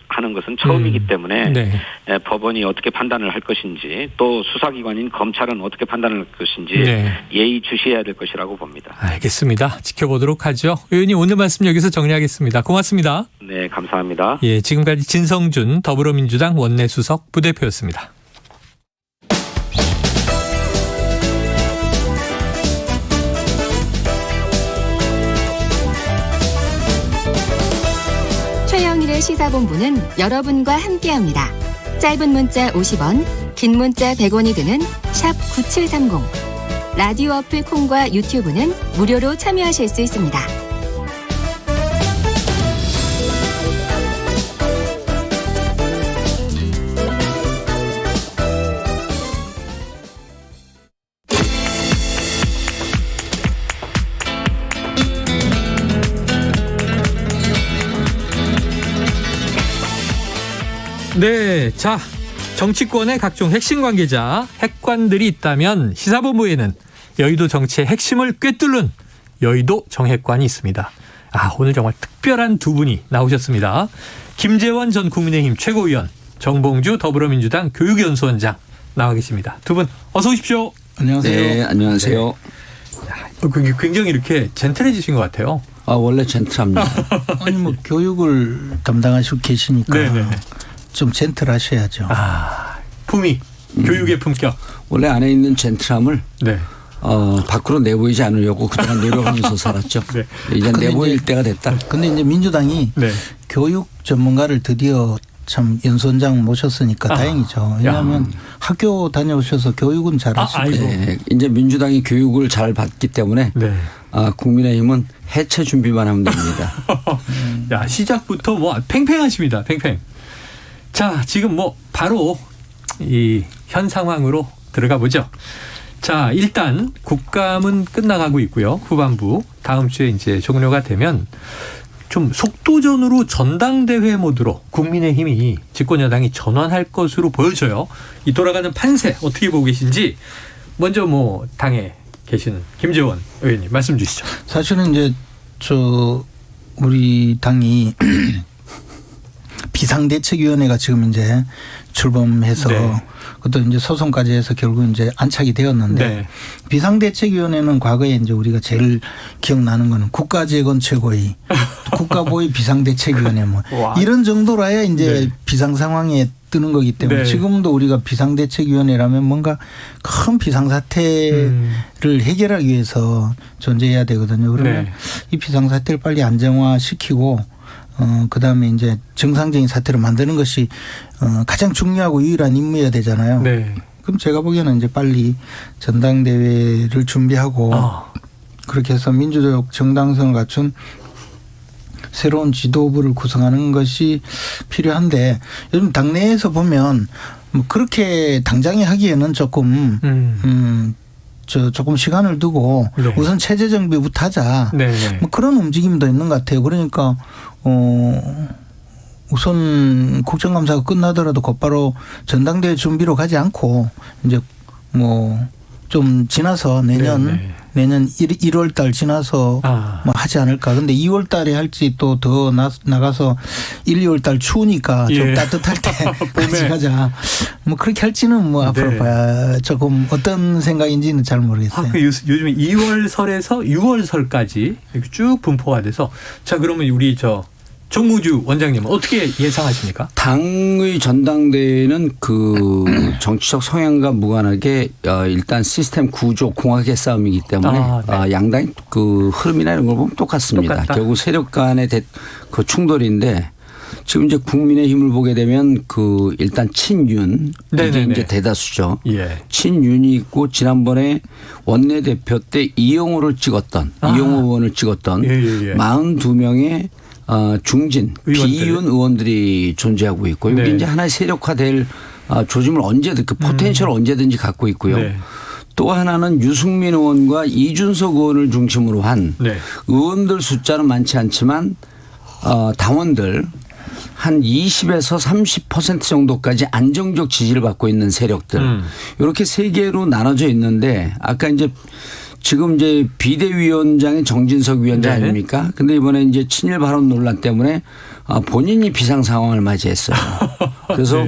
하는 것은 처음이기 때문에 네. 법원이 어떻게 판단을 할 것인지 또 수사기관인 검찰은 어떻게 판단을 할 것인지 네. 예의주시해야 될 것이라고 봅니다. 알겠습니다. 지켜보도록 하죠. 의원님 오늘 말씀 여기서 정리하겠습니다. 고맙습니다. 네, 감사합니다. 예, 지금까지 진성준 더불어민주당 원내수석 부대표였습니다. 최영일의 시사본부는 여러분과 함께합니다. 짧은 문자 50원, 긴 문자 100원이 드는 샵 9730. 라디오 어플 콩과 유튜브는 무료로 참여하실 수 있습니다. 네, 자, 정치권의 각종 핵심 관계자, 핵관들이 있다면 시사본부에는 여의도 정치의 핵심을 꿰뚫는 여의도 정핵관이 있습니다. 아, 오늘 정말 특별한 두 분이 나오셨습니다. 김재원 전 국민의힘 최고위원, 정봉주 더불어민주당 교육연수원장 나와 계십니다. 두 분 어서 오십시오. 안녕하세요. 네, 안녕하세요. 네. 굉장히 이렇게 젠틀해지신 것 같아요. 아, 원래 젠틀합니다. 아니 뭐 교육을 담당하시고 계시니까 네네. 좀 젠틀하셔야죠. 아, 품위, 교육의 품격. 원래 안에 있는 젠틀함을 네. 밖으로 내보이지 않으려고 그동안 노력하면서 살았죠. 네. 이제 내보일 때가 됐다. 근데 이제 민주당이 네. 교육 전문가를 드디어 참 연수원장 모셨으니까 다행이죠. 왜냐하면 학교 다녀오셔서 교육은 잘하시고. 네. 이제 민주당이 교육을 잘 받기 때문에 네. 국민의힘은 해체 준비만 하면 됩니다. 야, 시작부터 뭐 팽팽하십니다. 팽팽. 자, 지금 뭐 바로 이 현 상황으로 들어가 보죠. 자, 일단 국감은 끝나가고 있고요. 후반부 다음 주에 이제 종료가 되면 좀 속도전으로 전당대회 모드로 국민의힘이 집권 여당이 전환할 것으로 보여져요. 이 돌아가는 판세 어떻게 보고 계신지 먼저 뭐 당에 계시는 김재원 의원님 말씀 주시죠. 사실은 이제 우리 당이 비상대책위원회가 지금 이제 출범해서 네. 그것도 이제 소송까지 해서 결국 이제 안착이 되었는데 네. 비상대책위원회는 과거에 이제 우리가 제일 기억나는 거는 국가재건 최고위, 국가보위 비상대책위원회 뭐 이런 정도라야 이제 네. 비상 상황에 뜨는 거기 때문에 네. 지금도 우리가 비상대책위원회라면 뭔가 큰 비상사태를 해결하기 위해서 존재해야 되거든요. 그러면 네. 이 비상사태를 빨리 안정화시키고 그다음에 이제 정상적인 사태로 만드는 것이 가장 중요하고 유일한 임무여야 되잖아요. 네. 그럼 제가 보기에는 이제 빨리 전당대회를 준비하고 그렇게 해서 민주적 정당성을 갖춘 새로운 지도부를 구성하는 것이 필요한데 요즘 당내에서 보면 뭐 그렇게 당장에 하기에는 조금 조금 시간을 두고 네. 우선 체제 정비부터 하자. 네. 뭐 그런 움직임도 있는 것 같아요. 그러니까 우선 국정감사가 끝나더라도 곧바로 전당대회 준비로 가지 않고 이제 뭐 좀 지나서 내년 1월 달 지나서 뭐 하지 않을까. 근데 2월 달에 할지 또 더 나가서 1, 2월 달 추우니까 좀 따뜻할 때 같이 가자. 뭐 그렇게 할지는 뭐 앞으로 봐야 조금 어떤 생각인지는 잘 모르겠어요. 요즘에 2월설에서 6월설까지 이렇게 쭉 분포가 돼서 자 그러면 우리 정무주 원장님은 어떻게 예상하십니까? 당의 전당대회는 그 정치적 성향과 무관하게 일단 시스템 구조 공학의 싸움이기 때문에 양당의 그 흐름이나 이런 걸 보면 똑같습니다. 결국 세력 간의 그 충돌인데 지금 이제 국민의힘을 보게 되면 그 일단 친윤 이게 이제 대다수죠. 예. 친윤이 있고 지난번에 원내대표 때 이용호를 찍었던 이용호 의원을 찍었던 42명의 중진 비윤 의원들이 존재하고 있고 이게 이제 하나의 세력화될 조짐을 언제든 그 포텐셜을 언제든지 갖고 있고요. 또 하나는 유승민 의원과 이준석 의원을 중심으로 한 의원들 숫자는 많지 않지만 당원들 한 20에서 30% 정도까지 안정적 지지를 받고 있는 세력들 이렇게 세 개로 나눠져 있는데 아까 이제 지금 이제 비대위원장이 정진석 위원장 아닙니까? 근데 이번에 이제 친일 발언 논란 때문에 본인이 비상 상황을 맞이했어요. 그래서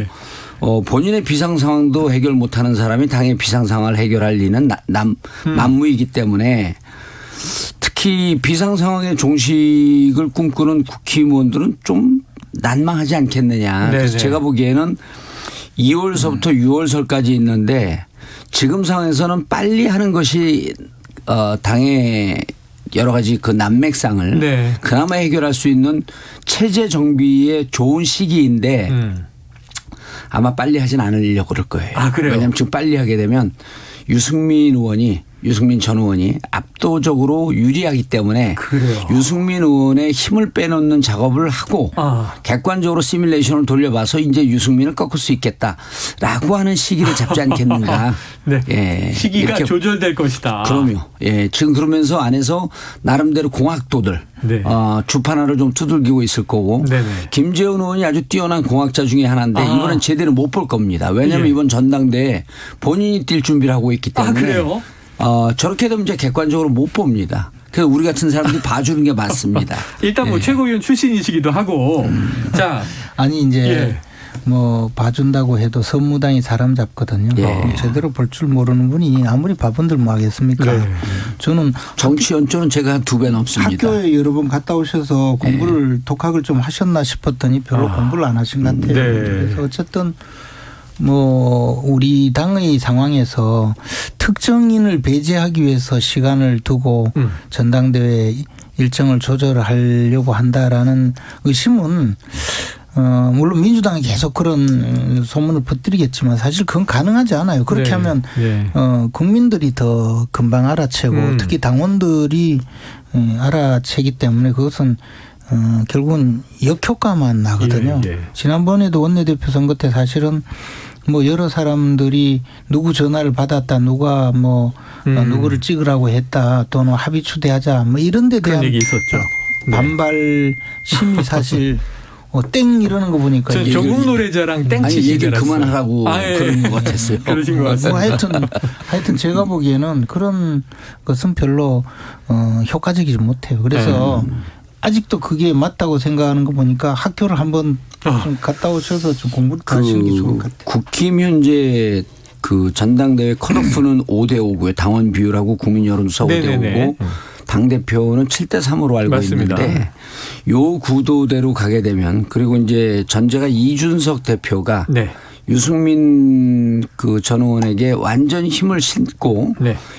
본인의 비상 상황도 해결 못하는 사람이 당의 비상 상황을 해결할 리는 만무이기 때문에 특히 비상 상황의 종식을 꿈꾸는 국회의원들은 좀 난망하지 않겠느냐. 그래서 제가 보기에는 2월서부터 6월설까지 있는데 지금 상황에서는 빨리 하는 것이 당의 여러 가지 그 난맥상을 그나마 해결할 수 있는 체제 정비의 좋은 시기인데 아마 빨리 하진 않으려고 그럴 거예요. 왜냐하면 지금 빨리 하게 되면 유승민 전 의원이 압도적으로 유리하기 때문에 유승민 의원의 힘을 빼놓는 작업을 하고 객관적으로 시뮬레이션을 돌려봐서 이제 유승민을 꺾을 수 있겠다라고 하는 시기를 잡지 않겠는가. 예, 시기가 조절될 것이다. 그럼요. 예, 지금 그러면서 안에서 나름대로 공학도들 주판화를 좀 두들기고 있을 거고 김재원 의원이 아주 뛰어난 공학자 중에 하나인데 이번엔 제대로 못 볼 겁니다. 왜냐하면 이번 전당대회에 본인이 뛸 준비를 하고 있기 때문에 그래요? 저렇게 되면 이제 객관적으로 못 봅니다. 그래서 우리 같은 사람들이 봐주는 게 맞습니다. 일단 뭐 최고위원 출신이시기도 하고. 자, 아니 이제 뭐 봐준다고 해도 선무당이 사람 잡거든요. 제대로 볼 줄 모르는 분이 아무리 바본들 뭐 하겠습니까? 저는 정치 연조는 제가 한 2배 넘습니다. 학교에 여러 번 갔다 오셔서 공부를 독학을 좀 하셨나 싶었더니 별로 공부를 안 하신 것 같아요. 그래서 어쨌든 뭐 우리 당의 상황에서 특정인을 배제하기 위해서 시간을 두고 전당대회 일정을 조절하려고 한다라는 의심은 물론 민주당이 계속 그런 소문을 퍼뜨리겠지만 사실 그건 가능하지 않아요. 그렇게 하면 국민들이 더 금방 알아채고 특히 당원들이 알아채기 때문에 그것은 결국은 역효과만 나거든요. 지난번에도 원내대표 선거 때 사실은 뭐 여러 사람들이 누구 전화를 받았다, 누가 뭐 누구를 찍으라고 했다, 또는 합의 추대하자, 뭐 이런 데 대한 얘기 있었죠. 반발심이 사실 땡 이러는 거 보니까 조국 노래자랑 땡치시더라고요. 얘기 그만하라고 그런 것 같았어요. 그러신 것 같습니다. 하여튼 제가 보기에는 그런 것은 별로 효과적이지 못해요. 그래서 아직도 그게 맞다고 생각하는 거 보니까 학교를 한번 좀 갔다 오셔서 좀 공부를 하시는 게 좋을 것 같아요. 국힘 현재 그 전당대회 컷오프는 5대 5고요. 당원 비율하고 국민 여론조사 5대 5고 당대표는 7대 3으로 알고 있는데 요 구도대로 가게 되면 그리고 이제 전제가 이준석 대표가 유승민 그 전 의원에게 완전히 힘을 싣고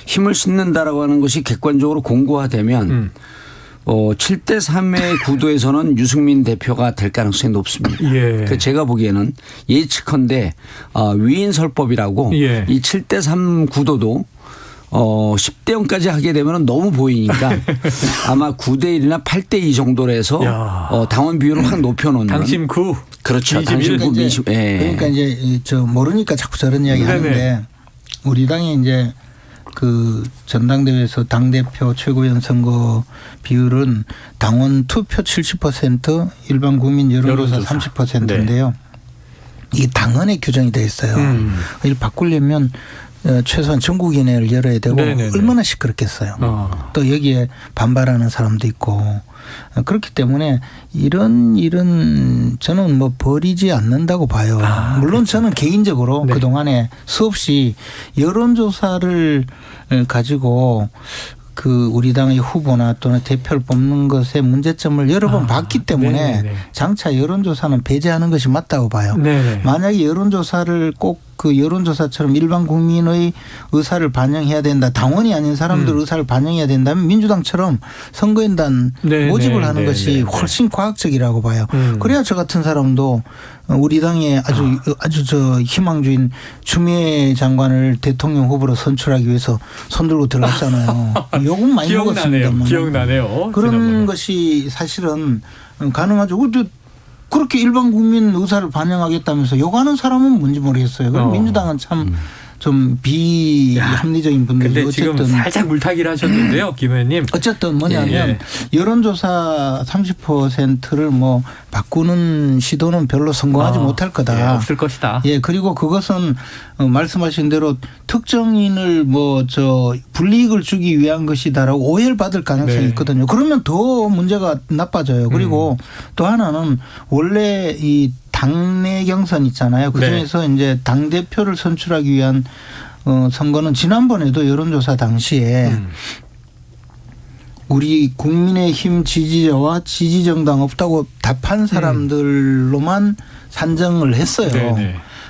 힘을 싣는다라고 하는 것이 객관적으로 공고화되면 7대 3의 구도에서는 유승민 대표가 될 가능성이 높습니다. 예. 제가 보기에는 예측컨대 위인설법이라고 예. 이 7대 3 구도도 10대 0까지 하게 되면 너무 보이니까 아마 9대 1이나 8대 2 정도로 해서 당원 비율을 확 높여놓는. 당심 9. 그렇죠. 당심 9 민심. 그러니까 이제 저 모르니까 자꾸 저런 이야기 하는데 우리 당이 이제 그 전당대회에서 당대표 최고위원 선거 비율은 당원 투표 70% 일반 국민 여론조사 30%인데요. 이게 당헌에 규정이 되어 있어요. 이걸 바꾸려면 최소한 전국위원회를 열어야 되고 얼마나 시끄럽겠어요. 또 여기에 반발하는 사람도 있고 그렇기 때문에 이런 저는 뭐 버리지 않는다고 봐요. 물론 저는 개인적으로 그동안에 수없이 여론조사를 가지고 그 우리 당의 후보나 또는 대표를 뽑는 것의 문제점을 여러 번 봤기 때문에 장차 여론조사는 배제하는 것이 맞다고 봐요. 만약에 여론조사를 꼭 그 여론조사처럼 일반 국민의 의사를 반영해야 된다. 당원이 아닌 사람들 의사를 반영해야 된다면 민주당처럼 선거인단 모집을 하는 것이 훨씬 과학적이라고 봐요. 그래야 저 같은 사람도 우리 당의 아주 저 희망주인 추미애 장관을 대통령 후보로 선출하기 위해서 손들고 들어갔잖아요. 욕은 많이 먹었습니다만. 기억나네요. 그런 지난번에. 것이 사실은 가능하죠. 그렇게 일반 국민 의사를 반영하겠다면서 욕하는 사람은 뭔지 모르겠어요. 그럼 민주당은 참 좀 비합리적인 분들이 근데 지금 어쨌든 살짝 물타기를 하셨는데요, 김 의원님. 어쨌든 뭐냐면 여론조사 30%를 뭐 바꾸는 시도는 별로 성공하지 못할 거다. 없을 것이다. 예, 그리고 그것은 말씀하신 대로 특정인을 불이익을 주기 위한 것이다라고 오해를 받을 가능성이 있거든요. 그러면 더 문제가 나빠져요. 그리고 또 하나는 원래 이 당내 경선 있잖아요. 그중에서 이제 당대표를 선출하기 위한 선거는 지난번에도 여론조사 당시에 우리 국민의힘 지지자와 지지정당 없다고 답한 사람들로만 산정을 했어요.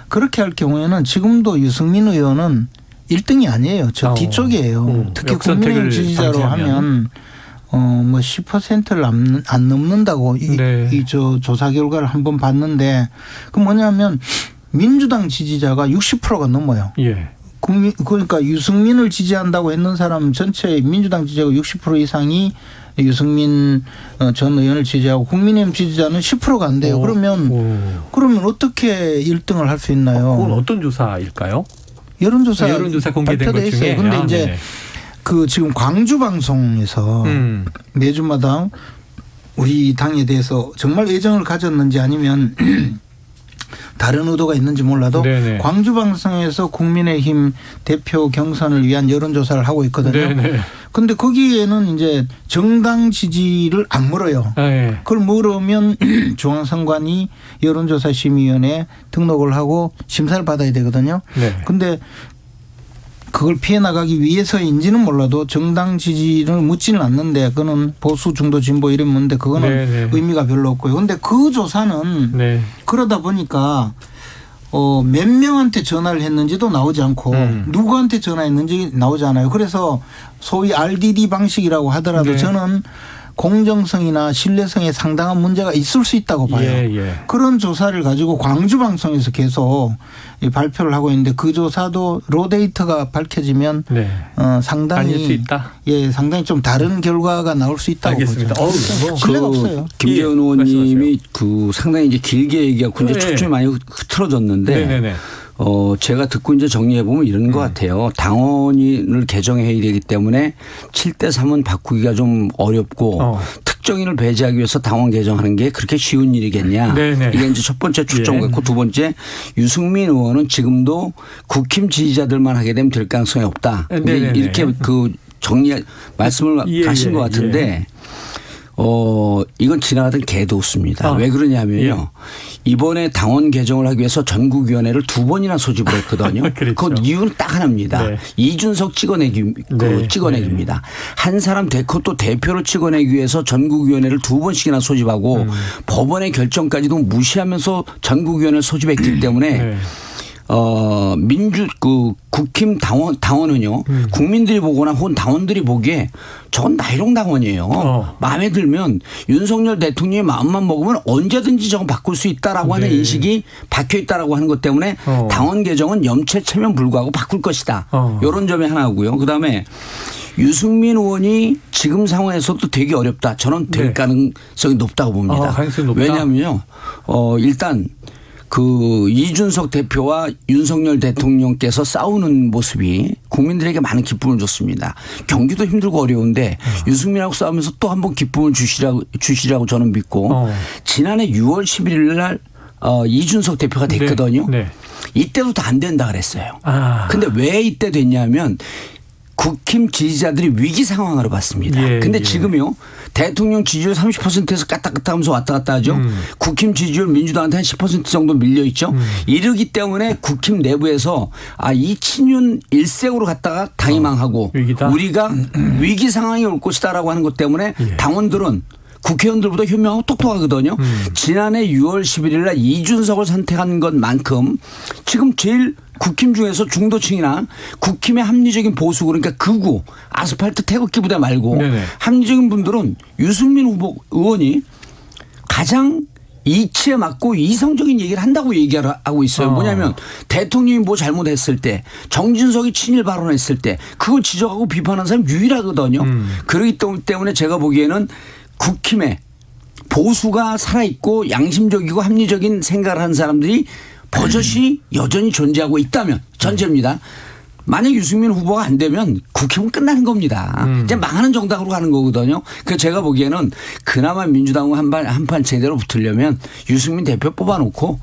그렇게 할 경우에는 지금도 유승민 의원은 1등이 아니에요. 저 뒤쪽이에요. 특히 국민의힘 지지자로 하면 뭐 10%를 안 넘는다고 이 조사 결과를 한번 봤는데 그 뭐냐면 민주당 지지자가 60%가 넘어요. 그러니까 유승민을 지지한다고 했는 사람 전체 민주당 지지자가 60% 이상이 유승민 전 의원을 지지하고 국민의힘 지지자는 10%가 안 돼요. 그러면 어떻게 1등을 할 수 있나요? 그건 어떤 조사일까요? 여론조사 공개된 것 중에. 그런데 이제 그 지금 광주 방송에서 매주마다 우리 당에 대해서 정말 애정을 가졌는지 아니면 다른 의도가 있는지 몰라도 광주 방송에서 국민의힘 대표 경선을 위한 여론조사를 하고 있거든요. 그런데 거기에는 이제 정당 지지를 안 물어요. 그걸 물으면 중앙선관위 여론조사심의위원회에 등록을 하고 심사를 받아야 되거든요. 그런데 그걸 피해 나가기 위해서인지는 몰라도 정당 지지를 묻지는 않는데 그거는 보수 중도 진보 이런 문제 그거는 의미가 별로 없고요. 그런데 그 조사는 그러다 보니까 몇 명한테 전화를 했는지도 나오지 않고 누구한테 전화했는지 나오지 않아요. 그래서 소위 RDD 방식이라고 하더라도 저는 공정성이나 신뢰성에 상당한 문제가 있을 수 있다고 봐요. 그런 조사를 가지고 광주 방송에서 계속 발표를 하고 있는데 그 조사도 로데이터가 밝혀지면 상당히 아닐 수 있다. 상당히 좀 다른 결과가 나올 수 있다고 알겠습니다. 보죠. 신뢰가 없어요. 김재현 의원님이 그 상당히 이제 길게 얘기하고 이제 초점이 많이 흐트러졌는데 제가 듣고 이제 정리해 보면 이런 것 같아요. 당원인을 개정해야 되기 때문에 7대 3은 바꾸기가 좀 어렵고 특정인을 배제하기 위해서 당원 개정하는 게 그렇게 쉬운 일이겠냐. 이게 이제 첫 번째 추정 같고 두 번째 유승민 의원은 지금도 국힘 지지자들만 하게 되면 될 가능성이 없다. 이렇게 그 말씀을 하신 것 같은데 이건 지나가던 개도 없습니다. 왜 그러냐면요. 이번에 당원 개정을 하기 위해서 전국위원회를 2번이나 소집을 했거든요. 그 이유는 딱 하나입니다. 이준석 찍어내기입니다. 한 사람 데리고 또 대표를 찍어내기 위해서 전국위원회를 2번씩이나 소집하고 법원의 결정까지도 무시하면서 전국위원회를 소집했기 때문에 국힘 당원은요. 국민들이 보거나 혹은 당원들이 보기에 저건 나이롱 당원이에요. 마음에 들면 윤석열 대통령의 마음만 먹으면 언제든지 저건 바꿀 수 있다라고 하는 인식이 박혀 있다라고 하는 것 때문에 당원 개정은 염체체면 불구하고 바꿀 것이다. 이런 점이 하나고요. 그다음에 유승민 의원이 지금 상황에서도 되게 어렵다. 저는 될 가능성이 높다고 봅니다. 가능성이 높다. 왜냐하면요. 일단 이준석 대표와 윤석열 대통령께서 싸우는 모습이 국민들에게 많은 기쁨을 줬습니다. 경기도 힘들고 어려운데 유승민하고 싸우면서 또 한 번 기쁨을 주시라고 저는 믿고 지난해 6월 11일 날 이준석 대표가 됐거든요. 이때도 다 안 된다 그랬어요. 근데 왜 이때 됐냐면 국힘 지지자들이 위기 상황으로 봤습니다. 근데 지금요. 대통령 지지율 30%에서 까딱까딱하면서 왔다 갔다 하죠. 국힘 지지율 민주당한테 한 10% 정도 밀려 있죠. 이러기 때문에 국힘 내부에서 이 친윤 일색으로 갔다가 당이 망하고 우리가 위기 상황이 올 것이다라고 하는 것 때문에 당원들은 국회의원들보다 현명하고 똑똑하거든요. 지난해 6월 11일 날 이준석을 선택한 것만큼 지금 제일 국힘 중에서 중도층이나 국힘의 합리적인 보수 그러니까 극우 아스팔트 태극기 부대 말고 합리적인 분들은 유승민 의원이 가장 이치에 맞고 이성적인 얘기를 한다고 얘기하고 있어요. 뭐냐면 대통령이 뭐 잘못했을 때 정진석이 친일 발언했을 때 그걸 지적하고 비판하는 사람이 유일하거든요. 그렇기 때문에 제가 보기에는 국힘에 보수가 살아있고 양심적이고 합리적인 생각을 하는 사람들이 버젓이 여전히 존재하고 있다면 전제입니다. 만약 유승민 후보가 안 되면 국힘은 끝나는 겁니다. 이제 망하는 정당으로 가는 거거든요. 그래서 제가 보기에는 그나마 민주당은 한판 제대로 붙으려면 유승민 대표 뽑아놓고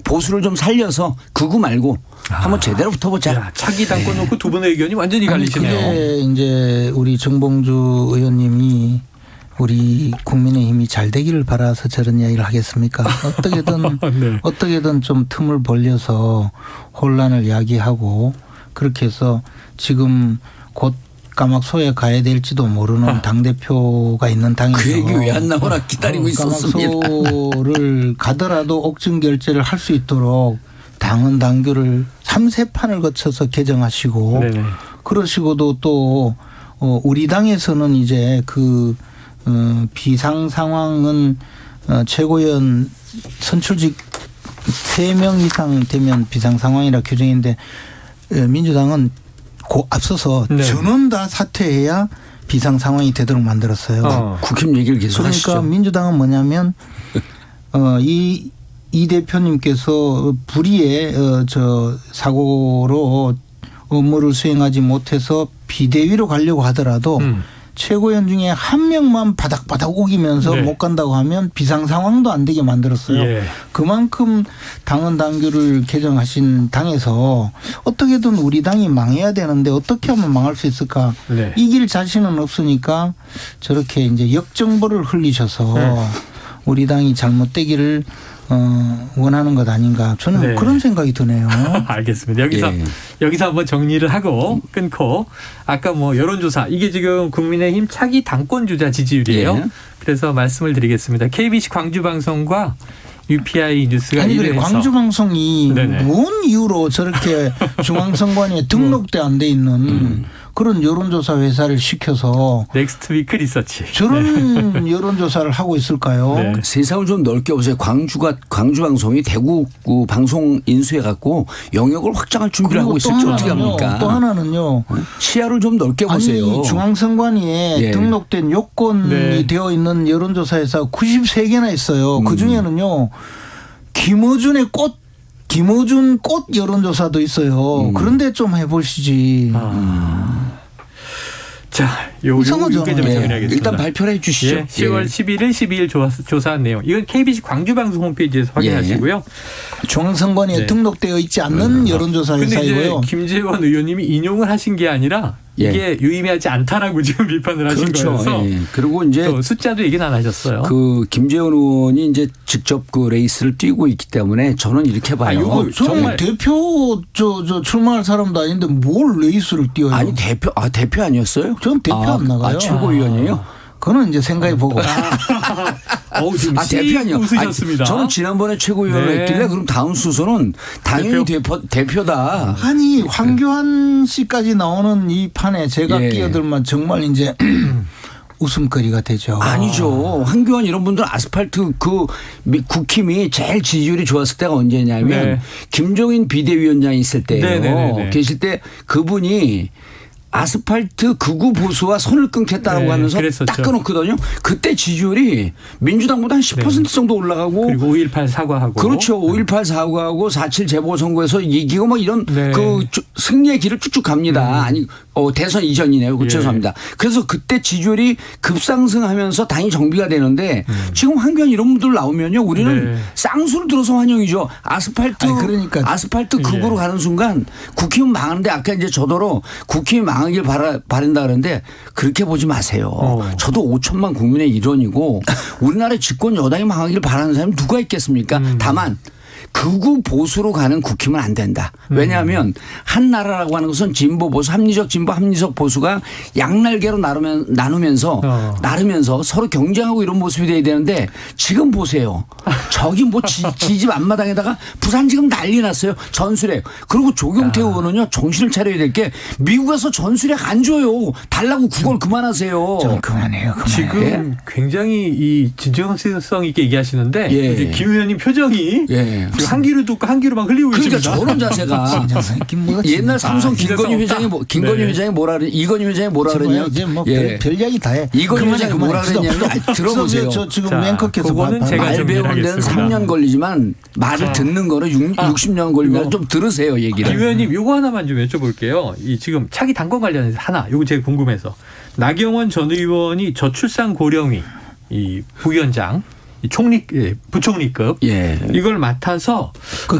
보수를 좀 살려서 극우 말고 한번 제대로 붙어보자. 차기 당권 놓고 두 분의 의견이 완전히 갈리시네요. 그게 이제 우리 정봉주 의원님이 우리 국민의힘이 잘 되기를 바라서 저런 이야기를 하겠습니까? 어떻게든 좀 틈을 벌려서 혼란을 야기하고 그렇게 해서 지금 곧 까막소에 가야 될지도 모르는 당대표가 있는 당에서 그 얘기 왜 안 나오나 기다리고 있었습니다. 까막소를 가더라도 옥중 결제를 할 수 있도록 당헌 당규를 3세판을 거쳐서 개정하시고 그러시고도 또 우리 당에서는 이제 비상 상황은 최고위원 선출직 3명 이상 되면 비상 상황이라 규정인데 민주당은 앞서서 전원 다 사퇴해야 비상 상황이 되도록 만들었어요. 국힘 얘기를 계속 하시죠. 그러니까 민주당은 뭐냐면 이 대표님께서 불의의 사고로 업무를 수행하지 못해서 비대위로 가려고 하더라도 최고위원 중에 한 명만 바닥바닥 우기면서 못 간다고 하면 비상 상황도 안 되게 만들었어요. 그만큼 당헌 당규를 개정하신 당에서 어떻게든 우리 당이 망해야 되는데 어떻게 하면 망할 수 있을까? 이길 자신은 없으니까 저렇게 이제 역정보를 흘리셔서 우리 당이 잘못되기를 원하는 것 아닌가. 저는 그런 생각이 드네요. 알겠습니다. 여기서 한번 정리를 하고 끊고 아까 여론조사 이게 지금 국민의힘 차기 당권 주자 지지율이에요. 그래서 말씀을 드리겠습니다. KBC 광주방송과 UPI 뉴스가 아니 그래 광주방송이 뭔 이유로 저렇게 중앙선관위에 등록돼 안 돼 있는 그런 여론조사 회사를 시켜서 넥스트 위크 리서치 저런 여론조사를 하고 있을까요? 세상을 좀 넓게 보세요. 광주방송이 대구 방송 인수해 갖고 영역을 확장할 준비를 하고 있을지 어떻게 합니까? 또 하나는요. 시야를 좀 넓게 보세요. 아니 중앙선관위에 등록된 요건이 되어 있는 여론조사 회사 93개나 있어요. 그중에는요. 김어준 꽃 여론조사도 있어요. 그런데 좀 해보시지. 자, 요게 좀 정리하겠습니다. 일단 발표를 해 주시죠. 10월 11일, 12일 조사한 내용. 이건 KBC 광주방송 홈페이지에서 확인하시고요. 중앙선관위에 등록되어 있지 않는 여론조사 회사이고요. 그런데 김재원 의원님이 인용을 하신 게 아니라 이게 유의미하지 않다라고 지금 비판을 하신 거여서. 그리고 이제 또 숫자도 얘기는 안 하셨어요. 김재원 의원이 이제 직접 레이스를 뛰고 있기 때문에 저는 이렇게 봐요. 정말 대표 출마할 사람도 아닌데 뭘 레이스를 뛰어요? 아니 대표 아니었어요? 전 대표 안 나가요. 최고위원이에요? 그거는 이제 생각해 보고. 대표님 웃으셨습니다. 저는 지난번에 최고위원을 했길래 그럼 다음 수소는 당연히 대표다. 아니 황교안 씨까지 나오는 이 판에 제가 끼어들면 정말 이제 웃음거리가 되죠. 아니죠. 황교안 이런 분들 아스팔트 그 국힘이 제일 지지율이 좋았을 때가 언제냐면 김종인 비대위원장이 있을 때예요. 계실 때 그분이 아스팔트 극우 보수와 손을 끊겠다라고 하면서 그랬었죠. 딱 끊었거든요. 그때 지지율이 민주당보다 한 10% 정도 올라가고 그리고 5.18 사과하고 그렇죠. 5.18 사과하고 4.7 재보선거에서 이기고 뭐 이런 그 승리의 길을 쭉쭉 갑니다. 아니 대선 이전이네요. 죄송합니다. 그래서 그때 지지율이 급상승하면서 당이 정비가 되는데 지금 황교안 이런 분들 나오면요. 우리는 쌍수를 들어서 환영이죠. 아스팔트 극으로 가는 순간 국힘은 망하는데 아까 이제 저더러 국힘이 망하길 바란다 그러는데 그렇게 보지 마세요. 저도 5천만 국민의 일원이고 우리나라의 집권 여당이 망하길 바라는 사람이 누가 있겠습니까? 다만 극우 보수로 가는 국힘은 안 된다. 왜냐하면 한 나라라고 하는 것은 진보 보수, 합리적 진보, 합리적 보수가 양날개로 나누면서 서로 경쟁하고 이런 모습이 돼야 되는데 지금 보세요. 저기 뭐 지집 앞마당에다가 부산 지금 난리 났어요. 전술핵. 그리고 조경태 의원은요 정신을 차려야 될 게 미국에서 전술핵 안 줘요. 달라고 구걸 그만하세요. 좀 그만해요. 지금 굉장히 이 진정성 있게 얘기하시는데 김 의원님 표정이 한기로 듣고 한기로 막 흘리고 그러니까 계십니다. 저런 자세가 옛날 삼성 김건희 회장이 뭐라 그래? 이건희 회장이 뭐라 그랬냐? 별 이야기 다 해. 이건희 회장이 뭐라 그랬냐면 들어보세요. 저 지금 맹커께서 말 배우는 데는 3년 걸리지만 말을 듣는 거는 60년 걸리면 좀 들으세요 얘기를. 김 의원님 요거 하나만 좀 여쭤볼게요. 이 지금 차기 당권 관련해서 하나 요거 제가 궁금해서 나경원 전 의원이 저출산 고령위 이 부위원장 부총리급 이걸 맡아서 그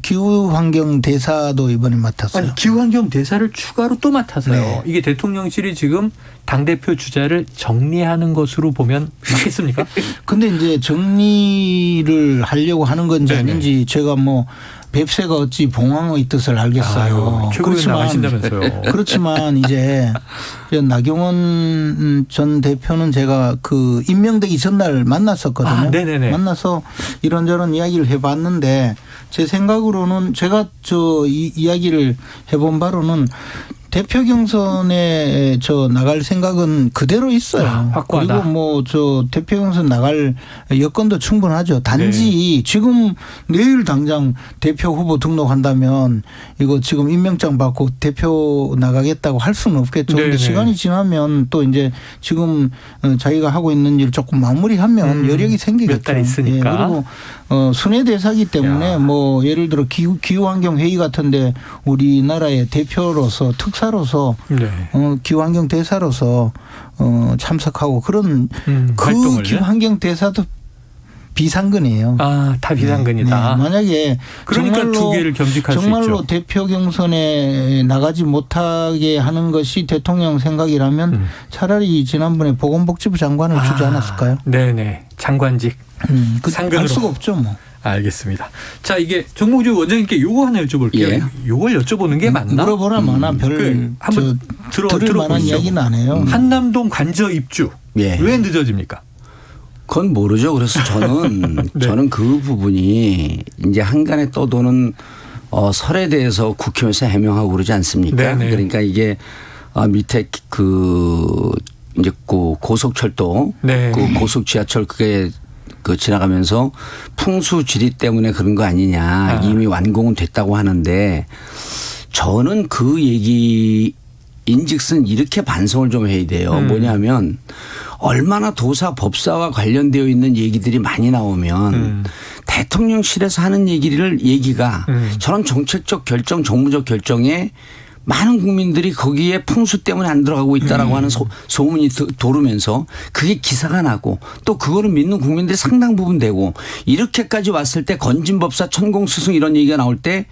기후 환경 대사도 이번에 맡았어요. 아니, 기후 환경 대사를 추가로 또 맡아서요. 이게 대통령실이 지금 당 대표 주자를 정리하는 것으로 보면 맞겠습니까? 근데 이제 정리를 하려고 하는 건지 아닌지 제가 뭐 뱁새가 어찌 봉황의 뜻을 알겠어요. 그렇지만 이제 나경원 전 대표는 제가 그 임명되기 전날 만났었거든요. 만나서 이런저런 이야기를 해봤는데 제 생각으로는 제가 이야기를 해본 바로는 대표 경선에 나갈 생각은 그대로 있어요. 확고하다. 그리고 뭐 대표 경선 나갈 여건도 충분하죠. 단지 지금 내일 당장 대표 후보 등록한다면 이거 지금 임명장 받고 대표 나가겠다고 할 수는 없겠죠. 그런데 시간이 지나면 또 이제 지금 자기가 하고 있는 일 조금 마무리하면 여력이 생기겠죠. 몇 달 있으니까. 그리고 순회 대사기 때문에 뭐 예를 들어 기후환경 회의 같은데 우리나라의 대표로서 특사로서 기후환경 대사로서 참석하고 그런 그 기후환경 대사도 비상근이에요. 다 비상근이다. 만약에 그러니까 두 개를 겸직할 수 있죠. 정말로 대표 경선에 나가지 못하게 하는 것이 대통령 생각이라면 차라리 지난번에 보건복지부 장관을 주지 않았을까요? 네네. 장관직. 상근으로. 할 수가 없죠 뭐. 알겠습니다. 자, 이게 정몽주 원장님께 요거 하나 여쭤볼게요. 요걸 여쭤보는 게 맞나? 물어보나 마나 한번 들을 만한 이야기는 안 해요. 한남동 관저 입주. 왜 늦어집니까? 그건 모르죠. 그래서 저는 그 부분이 이제 한간에 떠도는 설에 대해서 국회에서 해명하고 그러지 않습니까? 그러니까 이게 밑에 이제 고속철도, 그 고속 지하철 그게 지나가면서 풍수 지리 때문에 그런 거 아니냐. 이미 완공은 됐다고 하는데 저는 그 얘기 인즉슨 이렇게 반성을 좀 해야 돼요. 뭐냐면 얼마나 도사 법사와 관련되어 있는 얘기들이 많이 나오면 대통령실에서 하는 얘기가 저런 정책적 결정, 정무적 결정에 많은 국민들이 거기에 풍수 때문에 안 들어가고 있다라고 하는 소문이 도르면서 그게 기사가 나고 또 그거를 믿는 국민들이 상당 부분 되고 이렇게까지 왔을 때 건진법사 천공스승 이런 얘기가 나올 때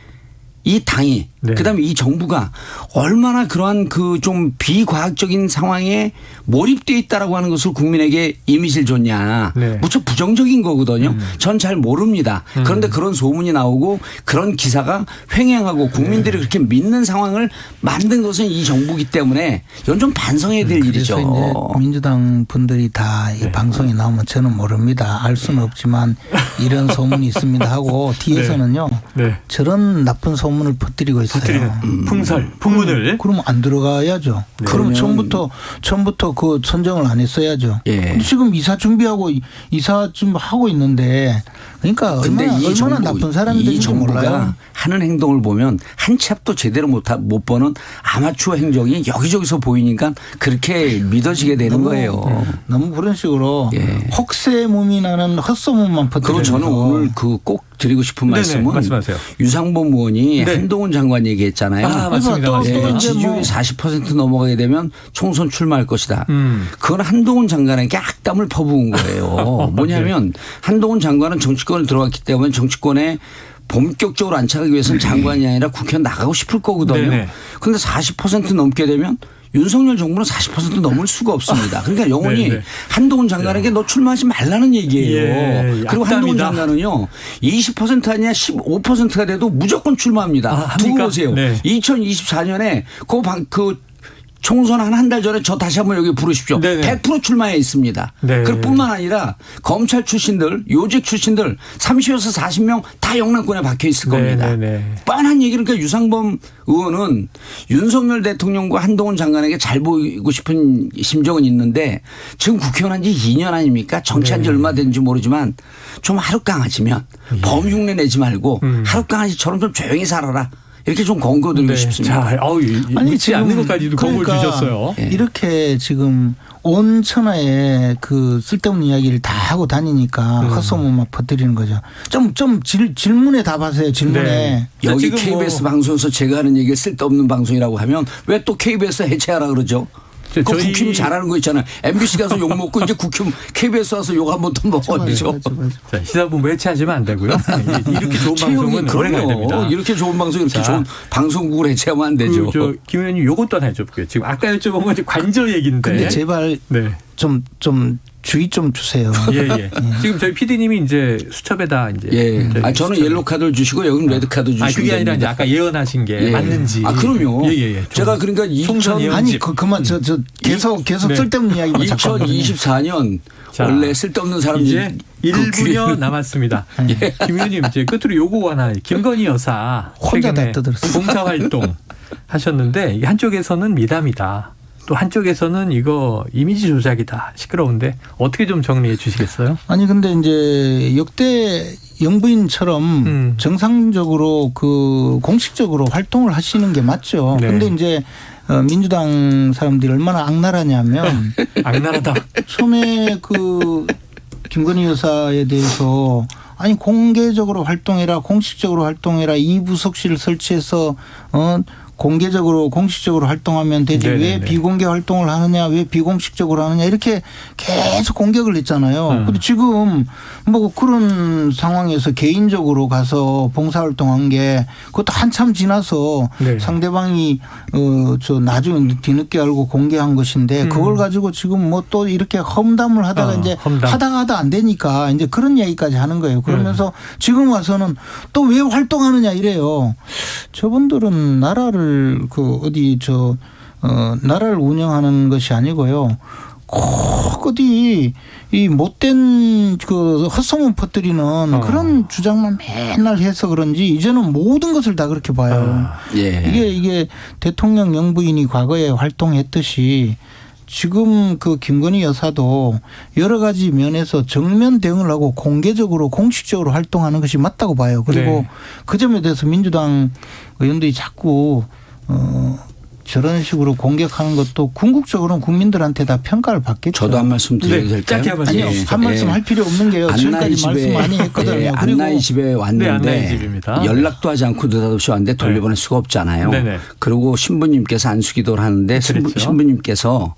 이 당이 그다음에 이 정부가 얼마나 그러한 그 좀 비과학적인 상황에 몰입되어 있다라고 하는 것을 국민에게 이미지를 줬냐. 무척 부정적인 거거든요. 전 잘 모릅니다. 그런데 그런 소문이 나오고 그런 기사가 횡행하고 국민들이 그렇게 믿는 상황을 만든 것은 이 정부이기 때문에 이건 좀 반성해야 될 일이죠. 이제 민주당 분들이 다 이 방송에 나오면 저는 모릅니다. 알 수는 없지만 이런 소문이 있습니다 하고 뒤에서는요. 저런 나쁜 소문을 퍼뜨리고 있어요. 풍설, 풍문을. 그러면 안 들어가야죠. 그럼 처음부터 그 선정을 안 했어야죠. 지금 이사 준비하고 있는데 그러니까 얼마나 나쁜 사람들인지 몰라요. 하는 행동을 보면 한 치 앞도 제대로 못 보는 아마추어 행정이 여기저기서 보이니까 그렇게 믿어지게 되는 거예요. 너무 그런 식으로 혹세무민 나는 헛소문만 퍼뜨리는 그리고 저는 오늘 꼭 드리고 싶은 말씀은 말씀하세요. 유상범 의원이 한동훈 장관 얘기했잖아요. 맞습니다. 지지율이 40% 넘어가게 되면 총선 출마할 것이다. 그건 한동훈 장관에게 악담을 퍼부은 거예요. 뭐냐면 한동훈 장관은 정치권에 들어갔기 때문에 정치권에 본격적으로 안착하기 위해서는 장관이 아니라 국회에 나가고 싶을 거거든요. 그런데 40% 넘게 되면 윤석열 정부는 40% 넘을 수가 없습니다. 그러니까 영원히 한동훈 장관에게 너 출마하지 말라는 얘기예요. 그리고 한동훈 장관은요. 20% 아니야 15%가 돼도 무조건 출마합니다. 두고 보세요. 2024년에 그 총선 한 달 전에 저 다시 한번 여기 부르십시오. 100% 출마해 있습니다. 그럴 뿐만 아니라 검찰 출신들, 요직 출신들 30에서 40명 다 영남권에 박혀 있을 겁니다. 뻔한 얘기를 그러니까 유상범 의원은 윤석열 대통령과 한동훈 장관에게 잘 보이고 싶은 심정은 있는데 지금 국회의원 한 지 2년 아닙니까? 정치한 지 얼마 된지 모르지만 좀 하루 강아지면 범흉내 내지 말고 하루 강아지처럼 좀 조용히 살아라. 이렇게 좀 권고드리고 싶습니다. 자, 믿지 않는 것까지도 권고를 주셨어요. 이렇게 지금 온 천하에 그 쓸데없는 이야기를 다 하고 다니니까 헛소문만 퍼뜨리는 거죠. 좀 질문에 답하세요. 질문에. 여기 KBS 방송에서 제가 하는 얘기가 쓸데없는 방송이라고 하면 왜 또 KBS 해체하라 그러죠? 그 국힘 잘하는 거 있잖아요. MBC 가서 욕 먹고 이제 국힘 KBS 와서 욕 한번 더 먹어야죠. 자, 시사본부 해체하지면 안 되고요. 이렇게 좋은 방송은 오래 가야 됩니다. 이렇게 좋은 방송 이렇게 좋은 방송국을 해체하면 안 되죠. 김 의원님 요것도 하나 여쭤볼게요. 지금 아까 여쭤본 건 관저 얘기인데. 근데 제발 좀 주의 좀 주세요. 지금 저희 PD님이 이제 수첩에다 이제. 저는 옐로 카드를 주시고 여기는 레드 카드 주시고. 그게 아니라 이제 아까 예언하신 게 맞는지. 그럼요. 제가 그러니까 그만 계속 쓸데없는 이야기만 2024년 원래 쓸데없는 사람들이 이제 1분여 남았습니다. 김 의원님 이제 끝으로 요거 하나. 김건희 여사 혼자 다 떠들었어요. 봉사활동 하셨는데 한쪽에서는 미담이다. 또 한쪽에서는 이거 이미지 조작이다. 시끄러운데 어떻게 좀 정리해 주시겠어요? 아니 근데 이제 역대 영부인처럼 정상적으로 그 공식적으로 활동을 하시는 게 맞죠. 근데 이제 민주당 사람들이 얼마나 악랄하냐면 악랄하다. 처음에 그 김건희 여사에 대해서 아니 공개적으로 활동해라, 공식적으로 활동해라, 이 부속실을 설치해서 공개적으로 공식적으로 활동하면 되지 왜 비공개 활동을 하느냐, 왜 비공식적으로 하느냐 이렇게 계속 공격을 했잖아요. 근데 지금 뭐 그런 상황에서 개인적으로 가서 봉사활동한 게 그것도 한참 지나서 상대방이 저 나중에 뒤늦게 알고 공개한 것인데 그걸 가지고 지금 뭐 또 이렇게 험담을 하다가 이제 하다가 안 되니까 이제 그런 얘기까지 하는 거예요. 그러면서 지금 와서는 또 왜 활동하느냐 이래요. 저분들은 나라를 나라를 운영하는 것이 아니고요. 꼭 어디 이 못된 그 헛소문 퍼뜨리는 그런 주장만 맨날 해서 그런지 이제는 모든 것을 다 그렇게 봐요. 이게 대통령 영부인이 과거에 활동했듯이 지금 그 김건희 여사도 여러 가지 면에서 정면 대응을 하고 공개적으로 공식적으로 활동하는 것이 맞다고 봐요. 그리고 그 점에 대해서 민주당 의원들이 자꾸 저런 식으로 공격하는 것도 궁극적으로는 국민들한테 다 평가를 받겠죠. 저도 한 말씀 드려도 될까요? 아니요. 한 말씀 할 필요 없는 게요. 지금까지 말씀 많이 했거든요. 안나의 집에 왔는데 안나의 집입니다. 연락도 하지 않고 느닷없이 왔는데 돌려보낼 수가 없잖아요. 그리고 신부님께서 안수기도를 하는데 신부님께서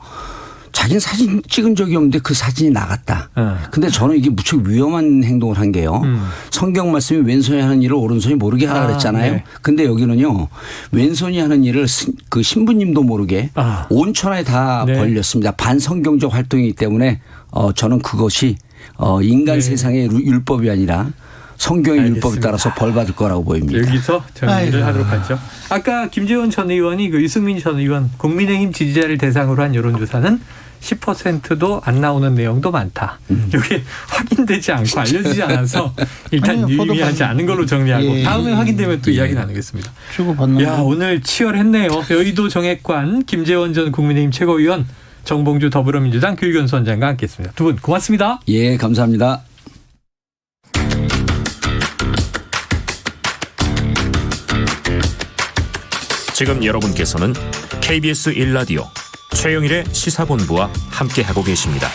자기는 사진 찍은 적이 없는데 그 사진이 나갔다. 근데 저는 이게 무척 위험한 행동을 한 게요. 성경 말씀이 왼손이 하는 일을 오른손이 모르게 하라 그랬잖아요. 근데 여기는요. 왼손이 하는 일을 그 신부님도 모르게 온 천하에 다 벌렸습니다. 반성경적 활동이기 때문에 저는 그것이 인간 네. 세상의 율법이 아니라 성경의 알겠습니다. 율법에 따라서 벌 받을 거라고 보입니다. 여기서 정리를 하도록 하죠. 아까 김재원 전 의원이 그 유승민 전 의원 국민의힘 지지자를 대상으로 한 여론조사는 10%도 안 나오는 내용도 많다. 이게 확인되지 않고 알려지지 않아서 일단 유의미하지 않은 걸로 정리하고 다음에 확인되면 또 이야기 나누겠습니다. 야, 오늘 치열했네요. 여의도 정액관 김재원 전 국민의힘 최고위원, 정봉주 더불어민주당 교육연수원장과 함께했습니다. 두 분 고맙습니다. 예, 감사합니다. 지금 여러분께서는 KBS 1라디오 최영일의 시사본부와 함께하고 계십니다.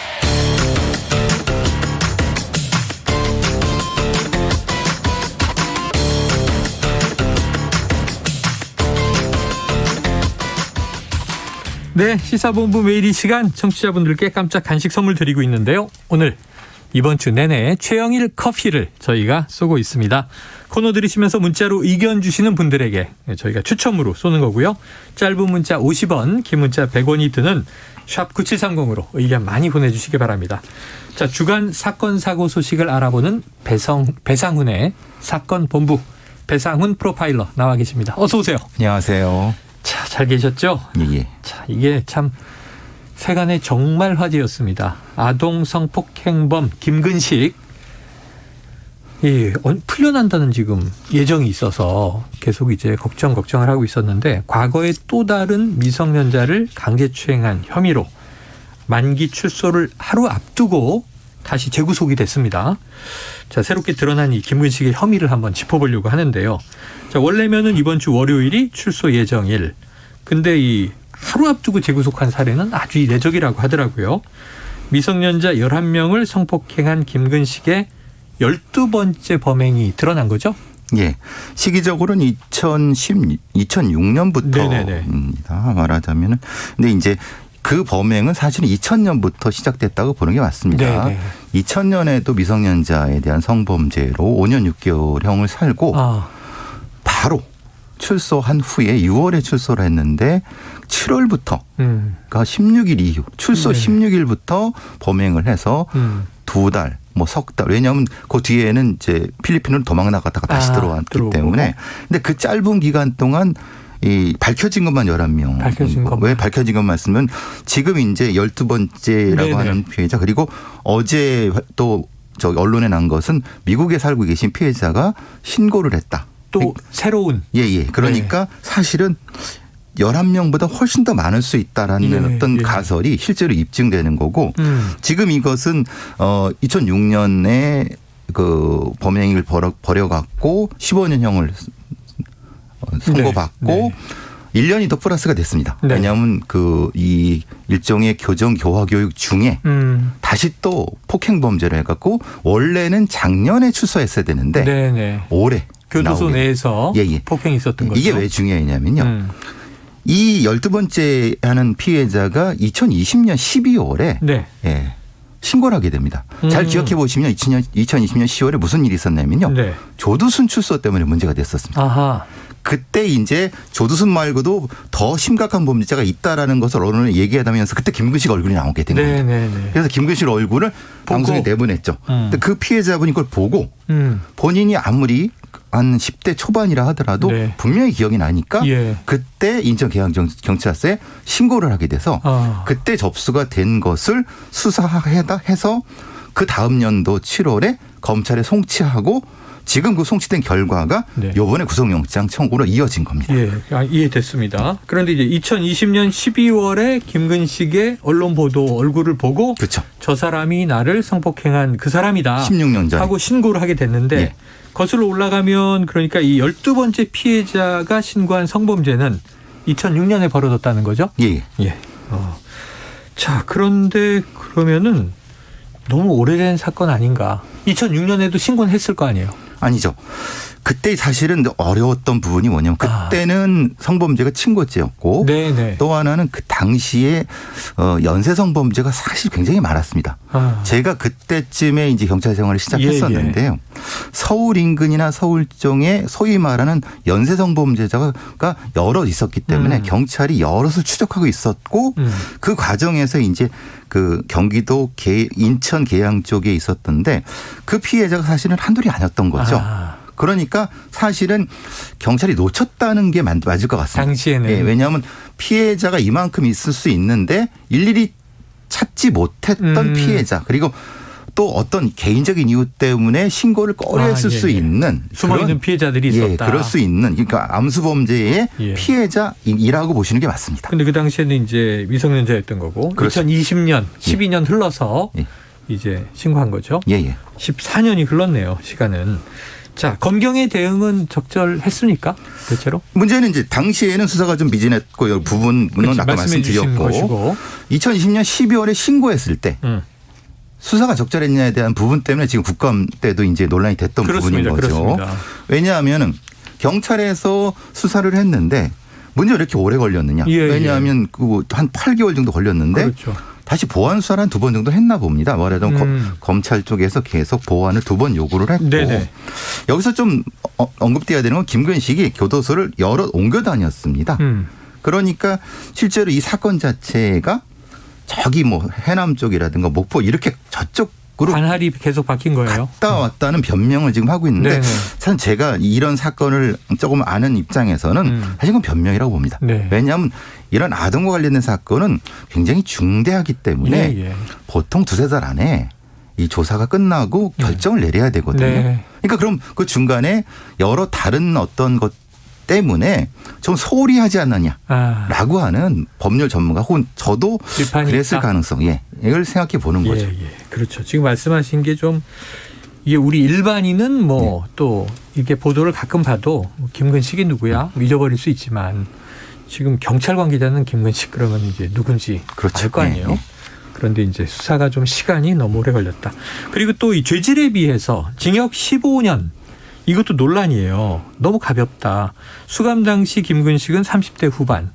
네, 시사본부 매일 이 시간 청취자분들께 깜짝 간식 선물 드리고 있는데요. 오늘 이번 주 내내 최영일 커피를 저희가 쏘고 있습니다. 코너 들으시면서 문자로 의견 주시는 분들에게 저희가 추첨으로 쏘는 거고요. 짧은 문자 50원, 긴 문자 100원이 드는 샵 9730으로 의견 많이 보내주시기 바랍니다. 자, 주간 사건 사고 소식을 알아보는 배상훈의 사건본부, 배상훈 프로파일러 나와 계십니다. 어서 오세요. 안녕하세요. 자, 잘 계셨죠? 예. 자, 이게 참 세간의 정말 화제였습니다. 아동 성폭행범 김근식 풀려난다는 지금 예정이 있어서 계속 이제 걱정을 하고 있었는데, 과거에 또 다른 미성년자를 강제추행한 혐의로 만기 출소를 하루 앞두고 다시 재구속이 됐습니다. 자, 새롭게 드러난 이 김근식의 혐의를 한번 짚어보려고 하는데요. 자, 원래면은 이번 주 월요일이 출소 예정일. 근데 이 하루 앞두고 재구속한 사례는 아주 이례적이라고 하더라고요. 미성년자 11명을 성폭행한 김근식의 12번째 범행이 드러난 거죠? 예. 시기적으로는 2006년부터입니다. 말하자면은. 근데 이제 그 범행은 사실은 2000년부터 시작됐다고 보는 게 맞습니다. 네네. 2000년에도 미성년자에 대한 성범죄로 5년 6개월형을 살고 바로 출소한 후에 6월에 출소를 했는데 7월부터 그러니까 16일 이후 출소 16일부터 범행을 해서 2달 뭐 석 달, 왜냐하면 그 뒤에는 이제 필리핀으로 도망 나갔다가 다시 들어왔기 때문에. 근데 그 짧은 기간 동안 이 밝혀진 것만 11명. 밝혀진 것만. 왜 밝혀진 것만 쓰면 지금 이제 12번째라고 네네. 하는 피해자, 그리고 어제 또 저 언론에 난 것은 미국에 살고 계신 피해자가 신고를 했다. 또 새로운. 예. 그러니까 사실은 11명보다 훨씬 더 많을 수 있다라는 어떤 가설이 실제로 입증되는 거고, 지금 이것은 2006년에 그 범행을 벌여갖고 15년형을 선고받고 1년이 더 플러스가 됐습니다. 네. 왜냐하면 이 일종의 교화 교육 중에 다시 또 폭행 범죄를 해갖고 원래는 작년에 출소했어야 되는데 올해 교도소 내에서 폭행이 있었던 거죠. 이게 왜 중요했냐면요. 이 12번째 하는 피해자가 2020년 12월에 신고를 하게 됩니다. 잘 기억해 보시면 2020년 10월에 무슨 일이 있었냐면요. 조두순 출소 때문에 문제가 됐었습니다. 아하. 그때 이제 조두순 말고도 더 심각한 범죄자가 있다라는 것을 언론에 얘기하면서 그때 김근식 얼굴이 나오게 된 겁니다. 그래서 김근식 얼굴을 방송에 내보냈죠. 근데 그 피해자분이 그걸 보고 본인이 아무리 한 10대 초반이라 하더라도 분명히 기억이 나니까 그때 인천계양경찰서에 신고를 하게 돼서 그때 접수가 된 것을 수사해서 그 다음 년도 7월에 검찰에 송치하고 지금 그 송치된 결과가 이번에 구속영장 청구로 이어진 겁니다. 이해됐습니다. 그런데 이제 2020년 12월에 김근식의 언론 보도 얼굴을 보고 저 사람이 나를 성폭행한 그 사람이다 16년 전에 하고 신고를 하게 됐는데 거슬러 올라가면 그러니까 이 12번째 피해자가 신고한 성범죄는 2006년에 벌어졌다는 거죠? 자, 그런데 그러면은 너무 오래된 사건 아닌가? 2006년에도 신고는 했을 거 아니에요? 아니죠. 그때 사실은 어려웠던 부분이 뭐냐면 그때는 성범죄가 친고죄였고 네네. 또 하나는 그 당시에 연쇄 성범죄가 사실 굉장히 많았습니다. 제가 그때쯤에 이제 경찰 생활을 시작했었는데요. 서울 인근이나 서울종에 소위 말하는 연쇄 성범죄자가 여러 있었기 때문에 경찰이 여럿을 추적하고 있었고 그 과정에서 이제 그 경기도 인천 계양 쪽에 있었던데 그 피해자가 사실은 한둘이 아니었던 거죠. 그러니까 사실은 경찰이 놓쳤다는 게 맞을 것 같습니다. 당시에는. 예, 왜냐하면 피해자가 이만큼 있을 수 있는데 일일이 찾지 못했던 피해자 그리고 또 어떤 개인적인 이유 때문에 신고를 꺼려했을 수 있는 숨어있는 피해자들이 있었다. 예, 그럴 수 있는 그러니까 암수범죄의 피해자이라고 보시는 게 맞습니다. 그런데 그 당시에는 이제 미성년자였던 거고 그렇습니다. 2020년 12년 흘러서 이제 신고한 거죠. 14년이 흘렀네요. 시간은. 자, 검경의 대응은 적절했습니까? 대체로? 문제는 이제 당시에는 수사가 좀 미진했고 부분은 아까 말씀드렸고 2020년 12월에 신고했을 때 수사가 적절했냐에 대한 부분 때문에 지금 국감 때도 이제 논란이 됐던 부분인 거죠. 그렇습니다. 왜냐하면 경찰에서 수사를 했는데 문제 왜 이렇게 오래 걸렸느냐. 왜냐하면 한 8개월 정도 걸렸는데 그렇죠. 다시 보완 수사를 한 2번 정도 했나 봅니다. 말하자면 검찰 쪽에서 계속 보완을 2번 요구를 했고 여기서 좀 언급돼야 되는 건 김근식이 교도소를 여러 옮겨 다녔습니다. 그러니까 실제로 이 사건 자체가 저기 뭐 해남 쪽이라든가 목포 이렇게 저쪽으로 관할이 계속 바뀐 거예요. 갔다 왔다는 변명을 지금 하고 있는데 사실 제가 이런 사건을 조금 아는 입장에서는 사실 그건 변명이라고 봅니다. 왜냐하면 이런 아동과 관련된 사건은 굉장히 중대하기 때문에 보통 2-3달 안에 이 조사가 끝나고 결정을 내려야 되거든요. 그러니까 그럼 그 중간에 여러 다른 어떤 것 때문에 좀 소홀히 하지 않느냐라고 하는 법률 전문가 혹은 저도 그랬을 가능성 이걸 생각해 보는 거죠. 그렇죠. 지금 말씀하신 게 좀 이게 우리 일반인은 뭐 또 이렇게 보도를 가끔 봐도 김근식이 누구야 잊어버릴 수 있지만 지금 경찰 관계자는 김근식 그러면 이제 누군지 알 거 아니에요. 그런데 이제 수사가 좀 시간이 너무 오래 걸렸다. 그리고 또 이 죄질에 비해서 징역 15년 이것도 논란이에요. 너무 가볍다. 수감 당시 김근식은 30대 후반.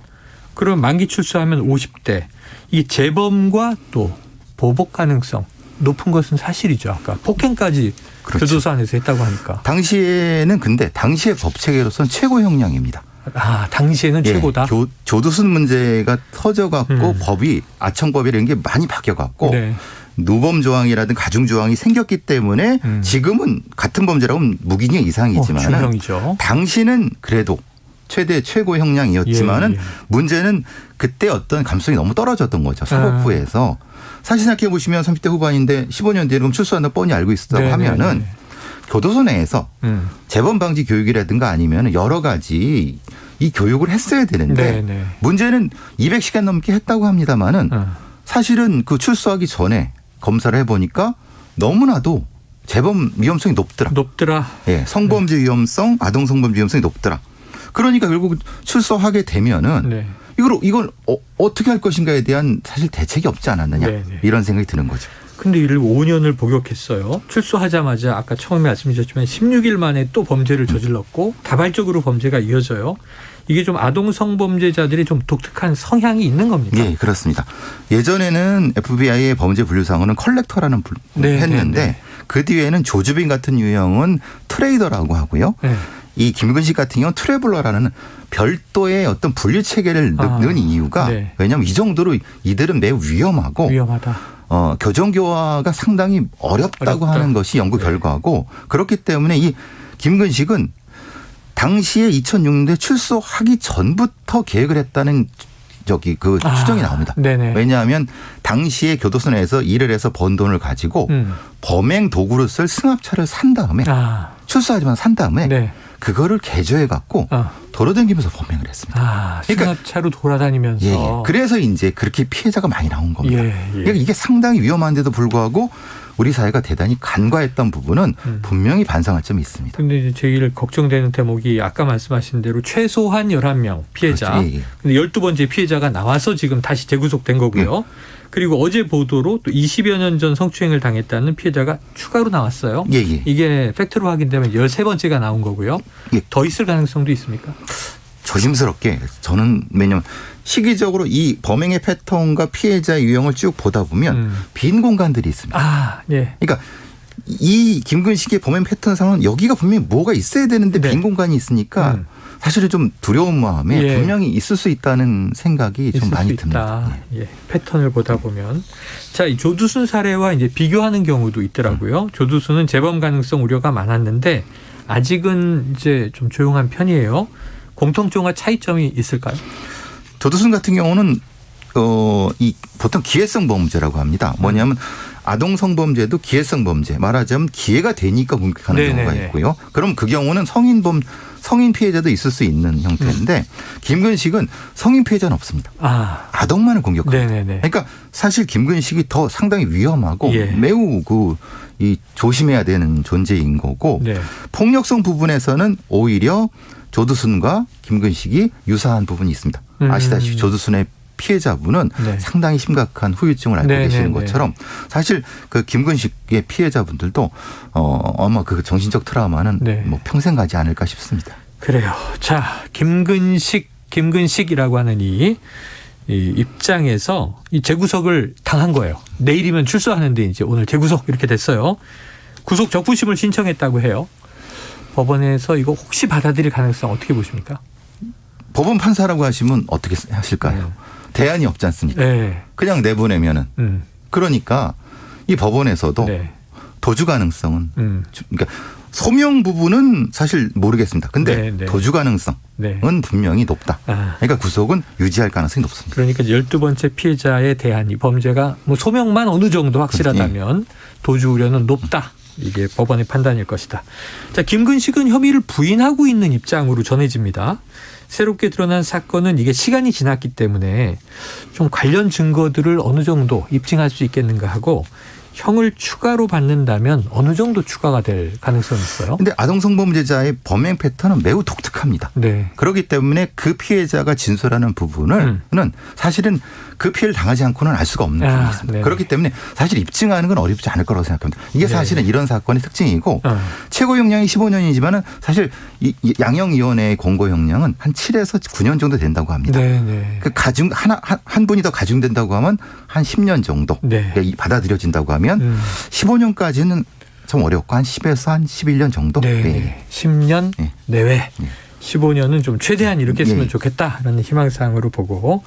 그럼 만기 출소하면 50대. 이 재범과 또 보복 가능성 높은 것은 사실이죠. 아까 폭행까지 교도소 안에서 했다고 하니까. 당시에는 근데 당시의 법 체계로서는 최고 형량입니다. 당시에는 최고다. 교도소 문제가 터져갖고 법이 아청법이 이런 게 많이 바뀌어갖고 누범 조항이라든가 가중 조항이 생겼기 때문에 지금은 같은 범죄라고 하면 무기징역 이상이지만 당시는 그래도 최고 형량이었지만은 문제는 그때 어떤 감성이 너무 떨어졌던 거죠. 사법부에서. 사실 생각해 보시면 30대 후반인데 15년 뒤에 그럼 출소한다 뻔히 알고 있었다고 하면은 교도소 내에서 재범 방지 교육이라든가 아니면 여러 가지 이 교육을 했어야 되는데 문제는 200시간 넘게 했다고 합니다만은 사실은 그 출소하기 전에 검사를 해보니까 너무나도 재범 위험성이 높더라. 성범죄 위험성, 아동 성범죄 위험성이 높더라. 그러니까 결국 출소하게 되면은 이걸 어떻게 할 것인가에 대한 사실 대책이 없지 않았느냐 이런 생각이 드는 거죠. 근데 이를 5년을 복역했어요. 출소하자마자 아까 처음에 말씀드렸지만 16일 만에 또 범죄를 저질렀고 다발적으로 범죄가 이어져요. 이게 좀 아동 성범죄자들이 좀 독특한 성향이 있는 겁니까? 예, 그렇습니다. 예전에는 FBI의 범죄 분류상으로는 컬렉터라는 했는데 그 뒤에는 조주빈 같은 유형은 트레이더라고 하고요. 이 김근식 같은 경우는 트래블러라는 별도의 어떤 분류 체계를 넣은 이유가 왜냐하면 이 정도로 이들은 매우 위험하다. 교정교화가 상당히 어렵다고 하는 것이 연구 결과고 그렇기 때문에 이 김근식은 당시에 2006년도에 출소하기 전부터 계획을 했다는 추정이 나옵니다. 왜냐하면 당시에 교도소 내에서 일을 해서 번 돈을 가지고 범행 도구로 쓸 승합차를 산 다음에 출소하지만 산 다음에 그거를 개조해 갖고 돌아다니면서 범행을 했습니다. 승합차로 돌아다니면서. 그래서 이제 그렇게 피해자가 많이 나온 겁니다. 그러니까 이게 상당히 위험한데도 불구하고 우리 사회가 대단히 간과했던 부분은 분명히 반성할 점이 있습니다. 그런데 이제 제일 걱정되는 대목이 아까 말씀하신 대로 최소한 11명 피해자. 그렇죠. 예. 근데 12번째 피해자가 나와서 지금 다시 재구속된 거고요. 그리고 어제 보도로 또 20여 년 전 성추행을 당했다는 피해자가 추가로 나왔어요. 예. 이게 팩트로 확인되면 13번째가 나온 거고요. 예. 더 있을 가능성도 있습니까? 조심스럽게 저는 왜냐하면 시기적으로 이 범행의 패턴과 피해자의 유형을 쭉 보다 보면 빈 공간들이 있습니다. 그러니까 이 김근식의 범행 패턴상은 여기가 분명히 뭐가 있어야 되는데 빈 공간이 있으니까 사실은 좀 두려운 마음에 분명히 있을 수 있다는 생각이 좀 많이 듭니다. 패턴을 보다 보면 자, 이 조두순 사례와 이제 비교하는 경우도 있더라고요. 조두순은 재범 가능성 우려가 많았는데 아직은 이제 좀 조용한 편이에요. 공통점과 차이점이 있을까요? 조두순 같은 경우는 이 보통 기회성 범죄라고 합니다. 뭐냐면 아동 성범죄도 기회성 범죄, 말하자면 기회가 되니까 공격하는 경우가 있고요. 그럼 그 경우는 성인 피해자도 있을 수 있는 형태인데 김근식은 성인 피해자는 없습니다. 아동만을 공격합니다. 그러니까 사실 김근식이 더 상당히 위험하고 매우 이 조심해야 되는 존재인 거고 폭력성 부분에서는 오히려 조두순과 김근식이 유사한 부분이 있습니다. 아시다시피 조두순의 피해자분은 상당히 심각한 후유증을 앓고 계시는 것처럼 사실 그 김근식의 피해자분들도 아마 그 정신적 트라우마는 뭐 평생 가지 않을까 싶습니다. 그래요. 자, 김근식이라고 하는 이 입장에서 이 재구속을 당한 거예요. 내일이면 출소하는데 이제 오늘 재구속 이렇게 됐어요. 구속 적부심을 신청했다고 해요. 법원에서 이거 혹시 받아들일 가능성 어떻게 보십니까? 법원 판사라고 하시면 어떻게 하실까요? 대안이 없지 않습니까? 그냥 내보내면은. 그러니까 이 법원에서도 도주 가능성은 그러니까 소명 부분은 사실 모르겠습니다. 근데 도주 가능성은 분명히 높다. 그러니까 구속은 유지할 가능성이 높습니다. 그러니까 12번째 피해자에 대한 이 범죄가 뭐 소명만 어느 정도 확실하다면 도주 우려는 높다. 이게 법원의 판단일 것이다. 자, 김근식은 혐의를 부인하고 있는 입장으로 전해집니다. 새롭게 드러난 사건은 이게 시간이 지났기 때문에 좀 관련 증거들을 어느 정도 입증할 수 있겠는가 하고 형을 추가로 받는다면 어느 정도 추가가 될 가능성이 있어요? 그런데 아동 성범죄자의 범행 패턴은 매우 독특합니다. 그렇기 때문에 그 피해자가 진술하는 부분은 사실은 그 피해를 당하지 않고는 알 수가 없는 부분이 있습니다. 그렇기 때문에 사실 입증하는 건 어렵지 않을 거라고 생각합니다. 이게 사실은 이런 사건의 특징이고 최고 형량이 15년이지만 사실 이 양형위원회의 권고 형량은 한 7에서 9년 정도 된다고 합니다. 그 가중 한 분이 더 가중된다고 하면 한 10년 정도 받아들여진다고 하면 15년까지는 좀 어렵고 한 10에서 한 11년 정도. 10년 내외. 15년은 좀 최대한 이렇게 했으면 좋겠다라는 희망사항으로 보고.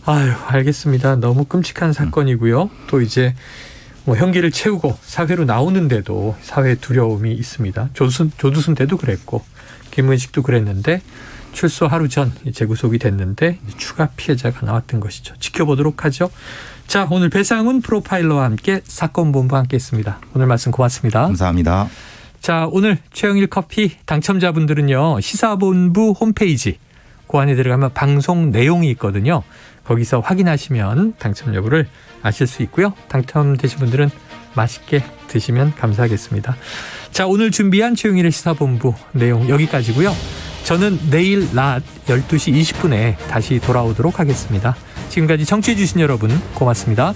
아유, 알겠습니다. 너무 끔찍한 사건이고요. 또 이제 뭐 형기를 채우고 사회로 나오는데도 사회의 두려움이 있습니다. 조두순 때도 그랬고 김근식도 그랬는데 출소 하루 전 재구속이 됐는데 추가 피해자가 나왔던 것이죠. 지켜보도록 하죠. 자, 오늘 배상훈 프로파일러와 함께 사건본부 함께했습니다. 오늘 말씀 고맙습니다. 감사합니다. 자, 오늘 최영일 커피 당첨자분들은요. 시사본부 홈페이지 그 안에 들어가면 방송 내용이 있거든요. 거기서 확인하시면 당첨 여부를 아실 수 있고요. 당첨되신 분들은 맛있게 드시면 감사하겠습니다. 자, 오늘 준비한 최영일의 시사본부 내용 여기까지고요. 저는 내일 낮 12시 20분에 다시 돌아오도록 하겠습니다. 지금까지 청취해 주신 여러분 고맙습니다.